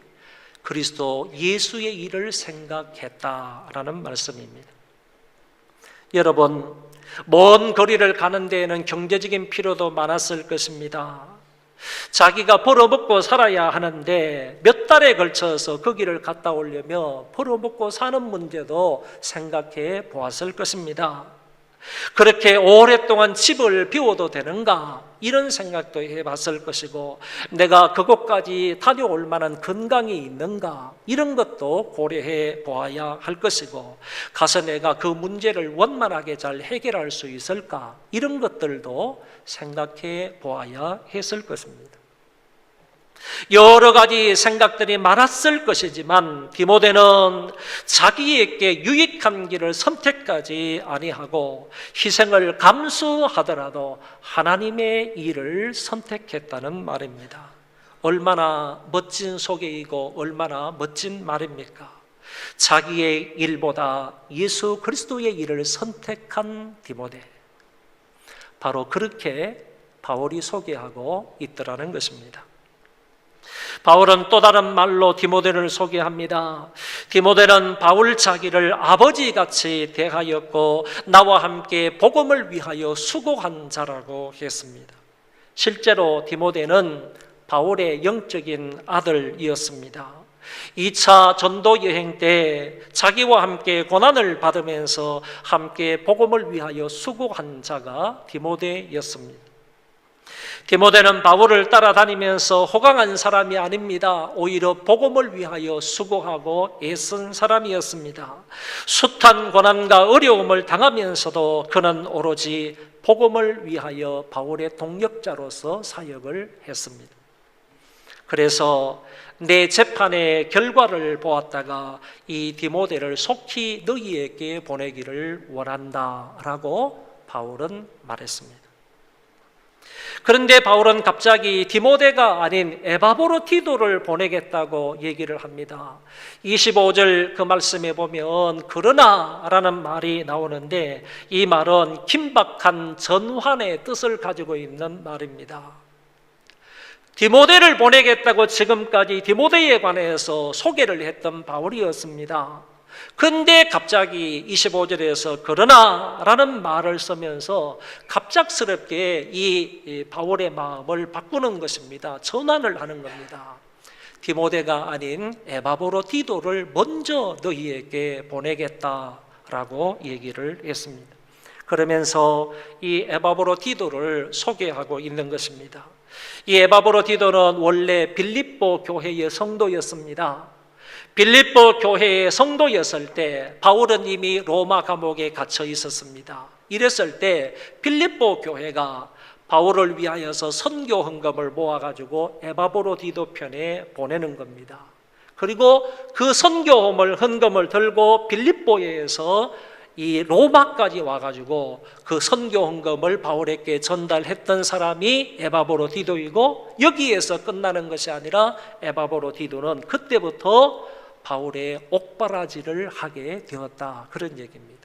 그리스도 예수의 일을 생각했다라는 말씀입니다. 여러분, 먼 거리를 가는 데에는 경제적인 필요도 많았을 것입니다. 자기가 벌어먹고 살아야 하는데 몇 달에 걸쳐서 거기를 갔다 오려며 벌어먹고 사는 문제도 생각해 보았을 것입니다. 그렇게 오랫동안 집을 비워도 되는가? 이런 생각도 해봤을 것이고 내가 그곳까지 다녀올 만한 건강이 있는가? 이런 것도 고려해 보아야 할 것이고 가서 내가 그 문제를 원만하게 잘 해결할 수 있을까? 이런 것들도 생각해 보아야 했을 것입니다. 여러 가지 생각들이 많았을 것이지만 디모데는 자기에게 유익한 길을 선택하지 아니하고 희생을 감수하더라도 하나님의 일을 선택했다는 말입니다. 얼마나 멋진 소개이고 얼마나 멋진 말입니까? 자기의 일보다 예수 그리스도의 일을 선택한 디모데. 바로 그렇게 바울이 소개하고 있더라는 것입니다. 바울은 또 다른 말로 디모데를 소개합니다. 디모데는 바울 자기를 아버지같이 대하였고 나와 함께 복음을 위하여 수고한 자라고 했습니다. 실제로 디모데는 바울의 영적인 아들이었습니다. 2차 전도 여행 때 자기와 함께 고난을 받으면서 함께 복음을 위하여 수고한 자가 디모데였습니다. 디모데는 바울을 따라다니면서 호강한 사람이 아닙니다. 오히려 복음을 위하여 수고하고 애쓴 사람이었습니다. 숱한 고난과 어려움을 당하면서도 그는 오로지 복음을 위하여 바울의 동역자로서 사역을 했습니다. 그래서 내 재판의 결과를 보았다가 이 디모데를 속히 너희에게 보내기를 원한다라고 바울은 말했습니다. 그런데 바울은 갑자기 디모데가 아닌 에바브로디도를 보내겠다고 얘기를 합니다. 25절 그 말씀에 보면 그러나라는 말이 나오는데 이 말은 긴박한 전환의 뜻을 가지고 있는 말입니다. 디모데를 보내겠다고 지금까지 디모데에 관해서 소개를 했던 바울이었습니다. 근데 갑자기 25절에서 그러나라는 말을 쓰면서 갑작스럽게 이 바울의 마음을 바꾸는 것입니다. 전환을 하는 겁니다. 디모데가 아닌 에바브로디도를 먼저 너희에게 보내겠다라고 얘기를 했습니다. 그러면서 이 에바브로디도를 소개하고 있는 것입니다. 이 에바브로디도는 원래 빌립보 교회의 성도였습니다. 빌립보 교회의 성도였을 때 바울은 이미 로마 감옥에 갇혀 있었습니다. 이랬을 때 빌립보 교회가 바울을 위하여서 선교 헌금을 모아가지고 에바브로디도 편에 보내는 겁니다. 그리고 그 선교 헌금을 들고 빌립보에서 이 로마까지 와가지고 그 선교 헌금을 바울에게 전달했던 사람이 에바브로디도이고, 여기에서 끝나는 것이 아니라 에바브로디도는 그때부터 바울의 옥바라지를 하게 되었다, 그런 얘기입니다.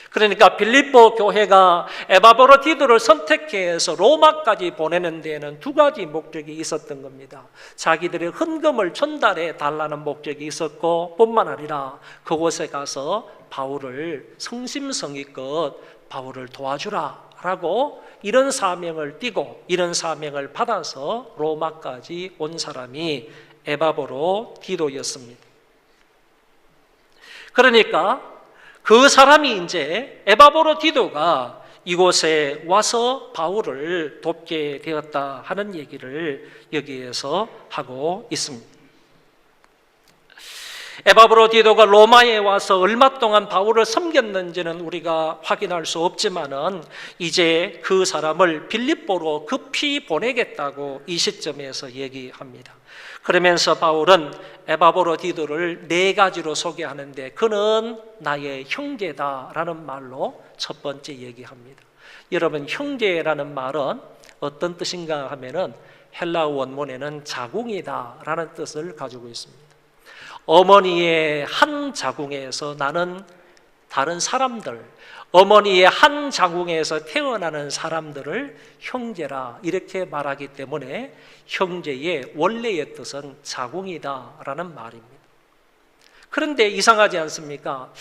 그러니까 빌립보 교회가 에바브로디도를 선택해서 로마까지 보내는 데에는 두 가지 목적이 있었던 겁니다. 자기들의 헌금을 전달해 달라는 목적이 있었고, 뿐만 아니라 그곳에 가서 바울을 성심성의껏 바울을 도와주라 라고 이런 사명을 띠고 이런 사명을 받아서 로마까지 온 사람이 에바브로디도였습니다. 그러니까 그 사람이 이제 에바브로디도가 이곳에 와서 바울을 돕게 되었다 하는 얘기를 여기에서 하고 있습니다. 에바브로디도가 로마에 와서 얼마 동안 바울을 섬겼는지는 우리가 확인할 수 없지만은 이제 그 사람을 빌립보로 급히 보내겠다고 이 시점에서 얘기합니다. 그러면서 바울은 에바브로디도를 네 가지로 소개하는데 그는 나의 형제다라는 말로 첫 번째 얘기합니다. 여러분, 형제라는 말은 어떤 뜻인가 하면은 헬라어 원문에는 자궁이다라는 뜻을 가지고 있습니다. 어머니의 한 자궁에서 나는 다른 사람들, 어머니의 한 자궁에서 태어나는 사람들을 형제라 이렇게 말하기 때문에 형제의 원래의 뜻은 자궁이다라는 말입니다. 그런데 이상하지 않습니까?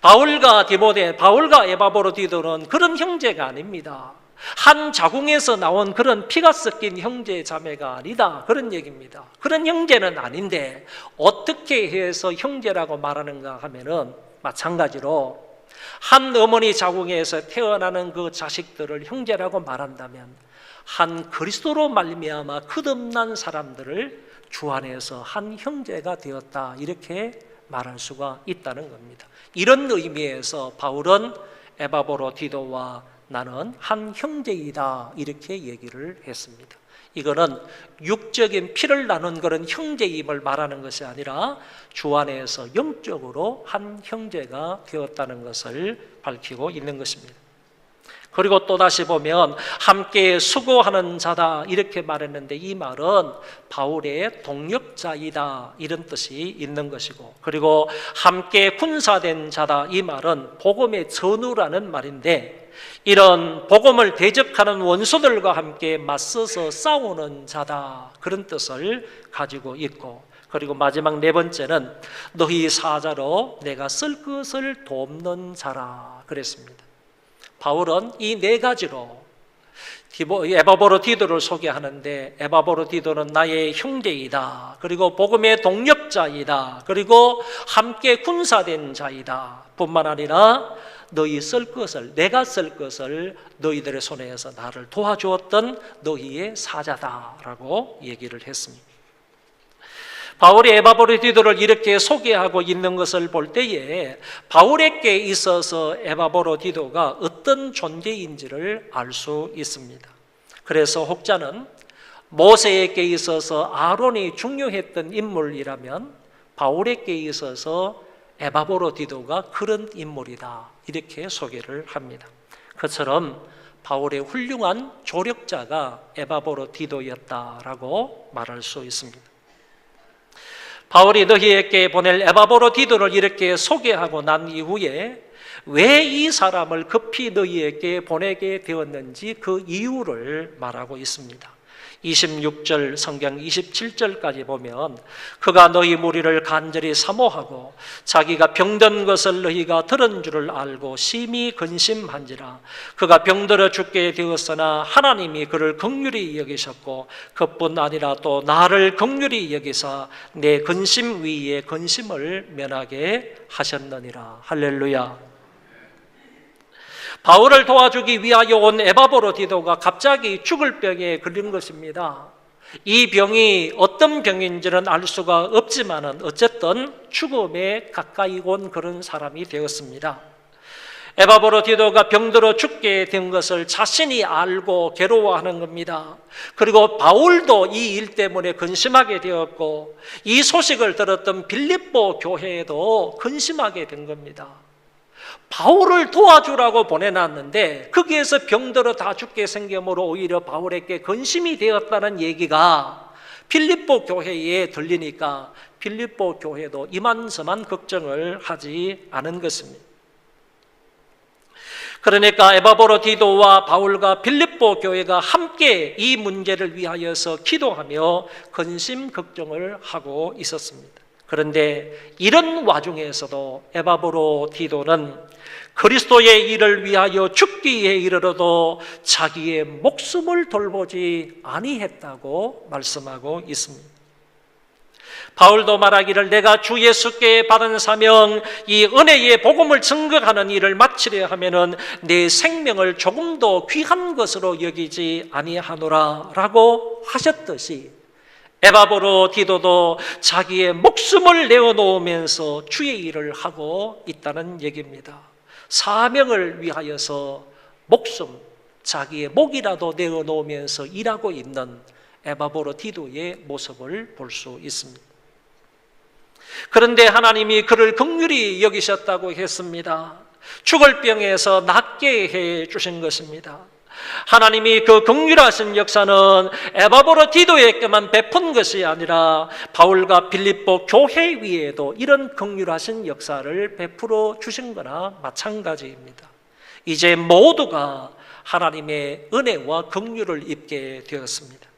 바울과 디모데, 바울과 에바브로디도는 그런 형제가 아닙니다. 한 자궁에서 나온 그런 피가 섞인 형제 자매가 아니다, 그런 얘기입니다. 그런 형제는 아닌데 어떻게 해서 형제라고 말하는가 하면은 마찬가지로 한 어머니 자궁에서 태어나는 그 자식들을 형제라고 말한다면 한 그리스도로 말미암아 거듭난 사람들을 주 안에서 한 형제가 되었다, 이렇게 말할 수가 있다는 겁니다. 이런 의미에서 바울은 에바브로디도와 나는 한 형제이다, 이렇게 얘기를 했습니다. 이거는 육적인 피를 나눈 그런 형제임을 말하는 것이 아니라 주 안에서 영적으로 한 형제가 되었다는 것을 밝히고 있는 것입니다. 그리고 또다시 보면 함께 수고하는 자다 이렇게 말했는데 이 말은 바울의 동역자이다 이런 뜻이 있는 것이고, 그리고 함께 군사된 자다 이 말은 복음의 전우라는 말인데 이런 복음을 대적하는 원수들과 함께 맞서서 싸우는 자다 그런 뜻을 가지고 있고, 그리고 마지막 네 번째는 너희 사자로 내가 쓸 것을 돕는 자라 그랬습니다. 바울은 이 네 가지로 에바브로디도를 소개하는데 에바브로디도는 나의 형제이다, 그리고 복음의 동력자이다, 그리고 함께 군사된 자이다, 뿐만 아니라 너희 쓸 것을, 내가 쓸 것을 너희들의 손에서 나를 도와주었던 너희의 사자다라고 얘기를 했습니다. 바울이 에바브로디도를 이렇게 소개하고 있는 것을 볼 때에 바울에게 있어서 에바브로디도가 어떤 존재인지를 알 수 있습니다. 그래서 혹자는 모세에게 있어서 아론이 중요했던 인물이라면 바울에게 있어서 에바브로디도가 그런 인물이다 이렇게 소개를 합니다. 그처럼 바울의 훌륭한 조력자가 에바브로디도였다라고 말할 수 있습니다. 바울이 너희에게 보낼 에바브로디도를 이렇게 소개하고 난 이후에 왜 이 사람을 급히 너희에게 보내게 되었는지 그 이유를 말하고 있습니다. 26절 성경 27절까지 보면 그가 너희 무리를 간절히 사모하고 자기가 병든 것을 너희가 들은 줄을 알고 심히 근심한지라. 그가 병들어 죽게 되었으나 하나님이 그를 긍휼히 여기셨고 그뿐 아니라 또 나를 긍휼히 여기사 내 근심 위에 근심을 면하게 하셨느니라. 할렐루야. 바울을 도와주기 위하여 온 에바브로디도가 갑자기 죽을 병에 걸린 것입니다. 이 병이 어떤 병인지는 알 수가 없지만 어쨌든 죽음에 가까이 온 그런 사람이 되었습니다. 에바브로디도가 병들어 죽게 된 것을 자신이 알고 괴로워하는 겁니다. 그리고 바울도 이 일 때문에 근심하게 되었고 이 소식을 들었던 빌립보 교회에도 근심하게 된 겁니다. 바울을 도와주라고 보내놨는데 거기에서 병들어 다 죽게 생김으로 오히려 바울에게 근심이 되었다는 얘기가 빌립보 교회에 들리니까 빌립보 교회도 이만저만 걱정을 하지 않은 것입니다. 그러니까 에바브로디도와 바울과 빌립보 교회가 함께 이 문제를 위하여서 기도하며 근심 걱정을 하고 있었습니다. 그런데 이런 와중에서도 에바브로디도는 그리스도의 일을 위하여 죽기에 이르러도 자기의 목숨을 돌보지 아니했다고 말씀하고 있습니다. 바울도 말하기를 내가 주 예수께 받은 사명 이 은혜의 복음을 증거하는 일을 마치려 하면은 내 생명을 조금 더 귀한 것으로 여기지 아니하노라 라고 하셨듯이 에바브로디도도 자기의 목숨을 내어놓으면서 주의 일을 하고 있다는 얘기입니다. 사명을 위하여서 목숨, 자기의 목이라도 내어놓으면서 일하고 있는 에바브로디도의 모습을 볼 수 있습니다. 그런데 하나님이 그를 긍휼히 여기셨다고 했습니다. 죽을 병에서 낫게 해 주신 것입니다. 하나님이 그 긍휼하신 역사는 에바브로디도에게만 베푼 것이 아니라 바울과 빌립보 교회 위에도 이런 긍휼하신 역사를 베풀어 주신 거나 마찬가지입니다. 이제 모두가 하나님의 은혜와 긍휼을 입게 되었습니다.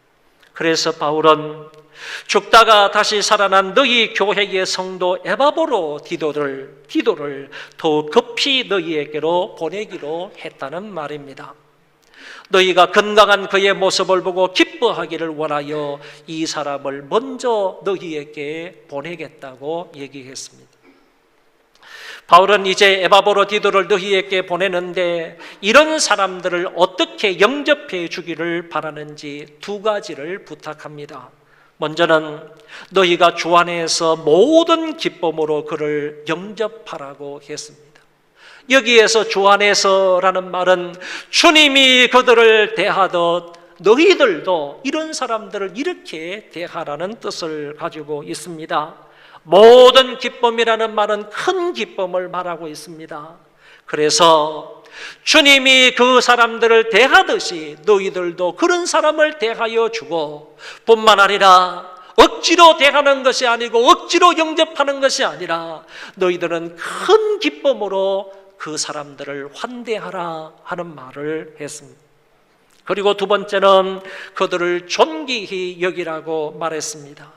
그래서 바울은 죽다가 다시 살아난 너희 교회의 성도 에바브로디도를 더욱 급히 너희에게로 보내기로 했다는 말입니다. 너희가 건강한 그의 모습을 보고 기뻐하기를 원하여 이 사람을 먼저 너희에게 보내겠다고 얘기했습니다. 바울은 이제 에바브로디도를 너희에게 보내는데 이런 사람들을 어떻게 영접해 주기를 바라는지 두 가지를 부탁합니다. 먼저는 너희가 주 안에서 모든 기쁨으로 그를 영접하라고 했습니다. 여기에서 주 안에서라는 말은 주님이 그들을 대하듯 너희들도 이런 사람들을 이렇게 대하라는 뜻을 가지고 있습니다. 모든 기쁨이라는 말은 큰 기쁨을 말하고 있습니다. 그래서 주님이 그 사람들을 대하듯이 너희들도 그런 사람을 대하여 주고 뿐만 아니라 억지로 대하는 것이 아니고 억지로 영접하는 것이 아니라 너희들은 큰 기쁨으로 그 사람들을 환대하라 하는 말을 했습니다. 그리고 두 번째는 그들을 존귀히 여기라고 말했습니다.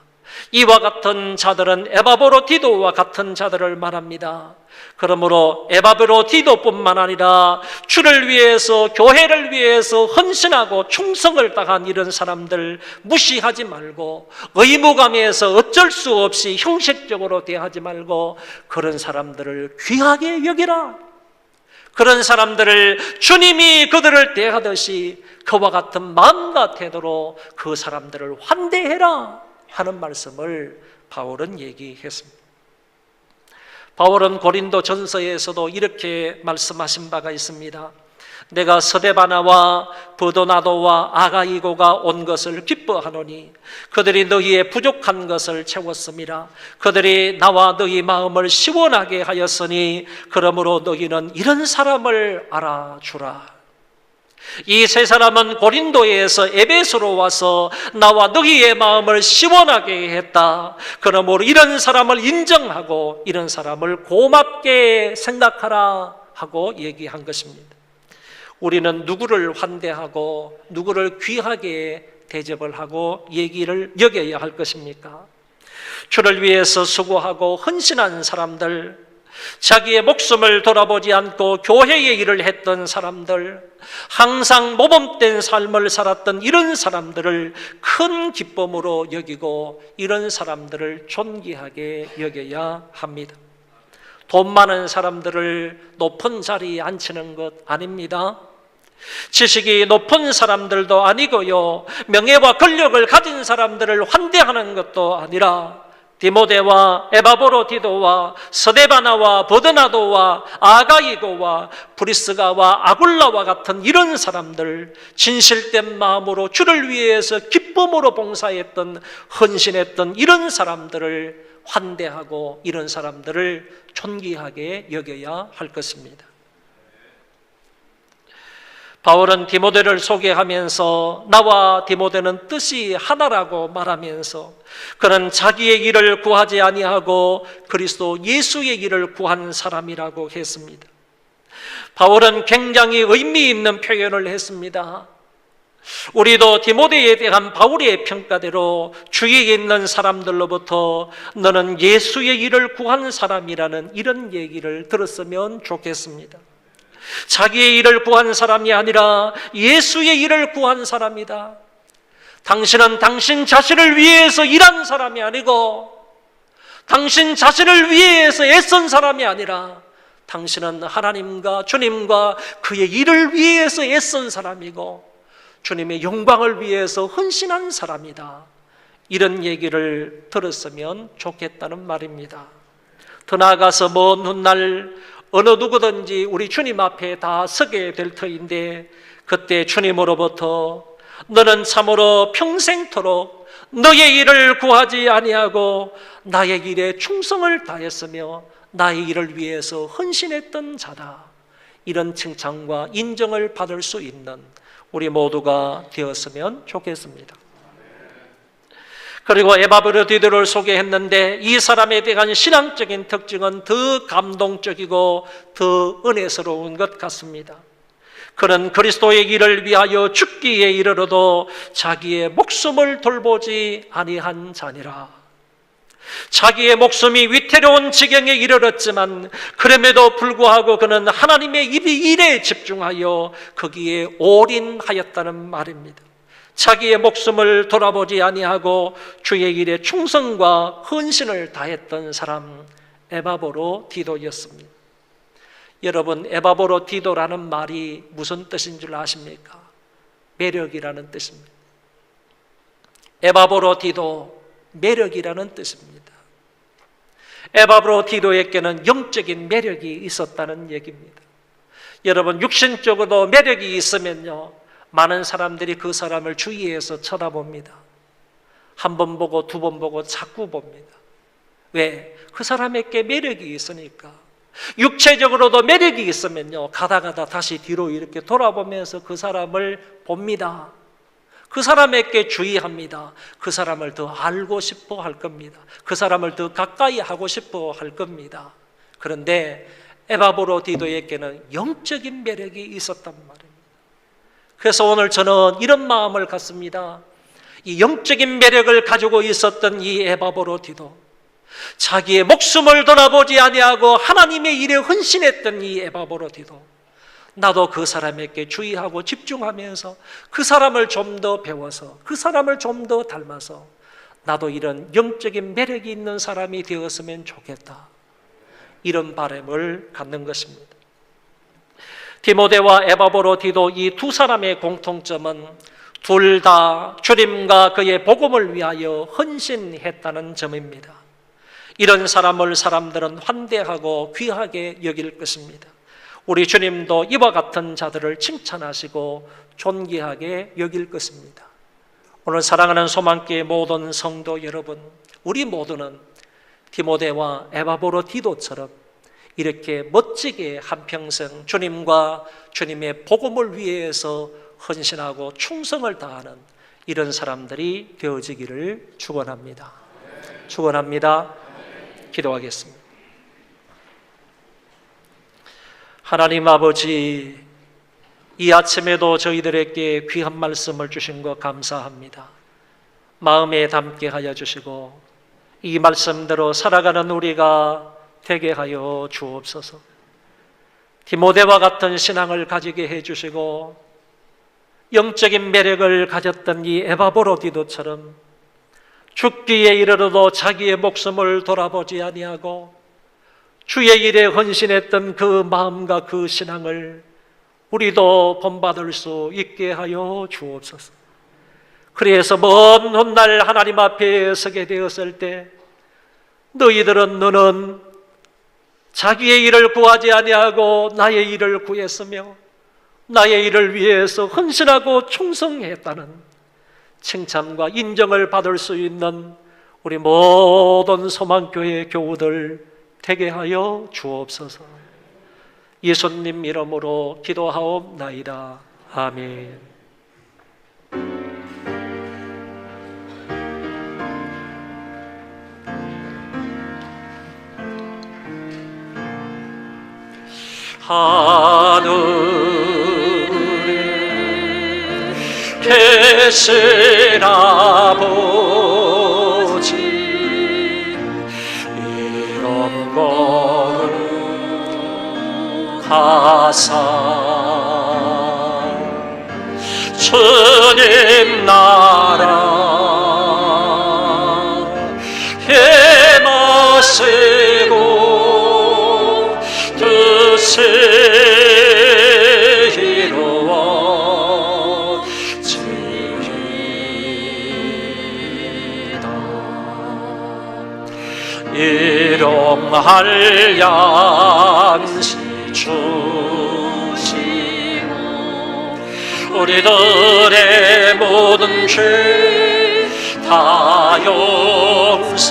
이와 같은 자들은 에바브로디도와 같은 자들을 말합니다. 그러므로 에바브로디도뿐만 아니라 주를 위해서 교회를 위해서 헌신하고 충성을 다한 이런 사람들 무시하지 말고 의무감에서 어쩔 수 없이 형식적으로 대하지 말고 그런 사람들을 귀하게 여기라. 그런 사람들을 주님이 그들을 대하듯이 그와 같은 마음과 태도로 그 사람들을 환대해라 하는 말씀을 바울은 얘기했습니다. 바울은 고린도 전서에서도 이렇게 말씀하신 바가 있습니다. 내가 스데바나와 브도나도와 아가이고가 온 것을 기뻐하노니 그들이 너희의 부족한 것을 채웠음이라. 그들이 나와 너희 마음을 시원하게 하였으니 그러므로 너희는 이런 사람을 알아주라. 이 세 사람은 고린도에서 에베소로 와서 나와 너희의 마음을 시원하게 했다. 그러므로 이런 사람을 인정하고 이런 사람을 고맙게 생각하라 하고 얘기한 것입니다. 우리는 누구를 환대하고 누구를 귀하게 대접을 하고 얘기를 여겨야 할 것입니까? 주를 위해서 수고하고 헌신한 사람들, 자기의 목숨을 돌아보지 않고 교회의 일을 했던 사람들, 항상 모범된 삶을 살았던 이런 사람들을 큰 기쁨으로 여기고 이런 사람들을 존귀하게 여겨야 합니다. 돈 많은 사람들을 높은 자리에 앉히는 것 아닙니다. 지식이 높은 사람들도 아니고요, 명예와 권력을 가진 사람들을 환대하는 것도 아니라 디모데와 에바브로디도와 스데바나와 버드나도와 아가이고와 브리스가와 아굴라와 같은 이런 사람들, 진실된 마음으로 주를 위해서 기쁨으로 봉사했던, 헌신했던 이런 사람들을 환대하고 이런 사람들을 존귀하게 여겨야 할 것입니다. 바울은 디모데를 소개하면서 나와 디모데는 뜻이 하나라고 말하면서 그는 자기의 일을 구하지 아니하고 그리스도 예수의 일을 구한 사람이라고 했습니다. 바울은 굉장히 의미 있는 표현을 했습니다. 우리도 디모데에 대한 바울의 평가대로 주위에 있는 사람들로부터 너는 예수의 일을 구한 사람이라는 이런 얘기를 들었으면 좋겠습니다. 자기의 일을 구한 사람이 아니라 예수의 일을 구한 사람이다. 당신은 당신 자신을 위해서 일한 사람이 아니고 당신 자신을 위해서 애쓴 사람이 아니라 당신은 하나님과 주님과 그의 일을 위해서 애쓴 사람이고 주님의 영광을 위해서 헌신한 사람이다. 이런 얘기를 들었으면 좋겠다는 말입니다. 더 나아가서 먼 훗날 어느 누구든지 우리 주님 앞에 다 서게 될 터인데 그때 주님으로부터 너는 참으로 평생토록 너의 일을 구하지 아니하고 나의 일에 충성을 다했으며 나의 일을 위해서 헌신했던 자다. 이런 칭찬과 인정을 받을 수 있는 우리 모두가 되었으면 좋겠습니다. 그리고 에바브로디도를 소개했는데 이 사람에 대한 신앙적인 특징은 더 감동적이고 더 은혜스러운 것 같습니다. 그는 그리스도의 일을 위하여 죽기에 이르러도 자기의 목숨을 돌보지 아니한 자니라. 자기의 목숨이 위태로운 지경에 이르렀지만 그럼에도 불구하고 그는 하나님의 일에 집중하여 거기에 올인하였다는 말입니다. 자기의 목숨을 돌아보지 아니하고 주의 일에 충성과 헌신을 다했던 사람, 에바브로디도였습니다. 여러분, 에바브로디도라는 말이 무슨 뜻인 줄 아십니까? 매력이라는 뜻입니다. 에바브로디도, 매력이라는 뜻입니다. 에바브로디도에게는 영적인 매력이 있었다는 얘기입니다. 여러분, 육신적으로도 매력이 있으면요, 많은 사람들이 그 사람을 주위에서 쳐다봅니다. 한 번 보고 두 번 보고 자꾸 봅니다. 왜? 그 사람에게 매력이 있으니까. 육체적으로도 매력이 있으면요, 가다 다시 뒤로 이렇게 돌아보면서 그 사람을 봅니다. 그 사람에게 주의합니다. 그 사람을 더 알고 싶어 할 겁니다. 그 사람을 더 가까이 하고 싶어 할 겁니다. 그런데 에바브로디도에게는 영적인 매력이 있었단 말입니다. 그래서 오늘 저는 이런 마음을 갖습니다. 이 영적인 매력을 가지고 있었던 이 에바브로디도, 자기의 목숨을 돌아보지 아니하고 하나님의 일에 헌신했던 이 에바브로디도, 나도 그 사람에게 주의하고 집중하면서 그 사람을 좀 더 배워서 그 사람을 좀 더 닮아서 나도 이런 영적인 매력이 있는 사람이 되었으면 좋겠다. 이런 바람을 갖는 것입니다. 디모데와 에바브로디도 이 두 사람의 공통점은 둘 다 주님과 그의 복음을 위하여 헌신했다는 점입니다. 이런 사람을 사람들은 환대하고 귀하게 여길 것입니다. 우리 주님도 이와 같은 자들을 칭찬하시고 존귀하게 여길 것입니다. 오늘 사랑하는 소망교회 모든 성도 여러분, 우리 모두는 디모데와 에바브로디도처럼 이렇게 멋지게 한평생 주님과 주님의 복음을 위해서 헌신하고 충성을 다하는 이런 사람들이 되어지기를 축원합니다. 축원합니다. 기도하겠습니다. 하나님 아버지, 이 아침에도 저희들에게 귀한 말씀을 주신 것 감사합니다. 마음에 담게 하여 주시고 이 말씀대로 살아가는 우리가 되게 하여 주옵소서. 디모데와 같은 신앙을 가지게 해주시고 영적인 매력을 가졌던 이 에바브로디도처럼 죽기에 이르러도 자기의 목숨을 돌아보지 아니하고 주의 일에 헌신했던 그 마음과 그 신앙을 우리도 본받을 수 있게 하여 주옵소서. 그래서 먼 훗날 하나님 앞에 서게 되었을 때 너는 자기의 일을 구하지 아니하고 나의 일을 구했으며 나의 일을 위해서 헌신하고 충성했다는 칭찬과 인정을 받을 수 있는 우리 모든 소망교회 교우들 되게 하여 주옵소서. 예수님 이름으로 기도하옵나이다. 아멘. 하늘에 계신 아버지, 이런 거는 가사 주님 나라 힘하시고 뜻이 이루어지리이다. 일용할 양식 주시고 우리들의 모든 죄 다 용서하옵시고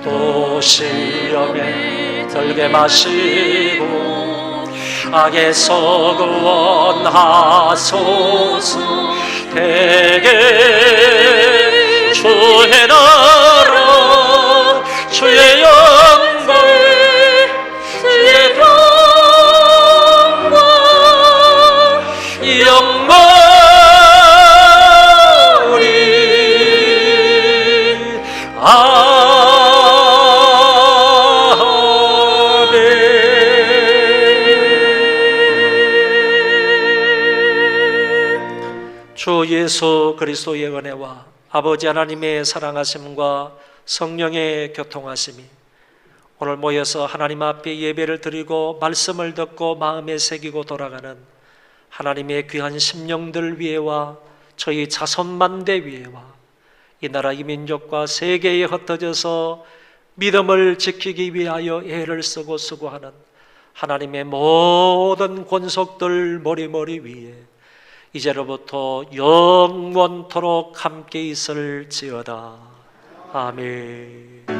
또 시험에 들게 마시고 악에서 구원하소서. 대개 주의 나라 주의 영광 주의 영광 주 예수 그리스도의 은혜와 아버지 하나님의 사랑하심과 성령의 교통하심이 오늘 모여서 하나님 앞에 예배를 드리고 말씀을 듣고 마음에 새기고 돌아가는 하나님의 귀한 심령들 위에와 저희 자손만대 위에와 이 나라 이 민족과 세계에 흩어져서 믿음을 지키기 위하여 애를 쓰고 수고하는 하나님의 모든 권속들 머리 위에 이제로부터 영원토록 함께 있을지어다. 아멘.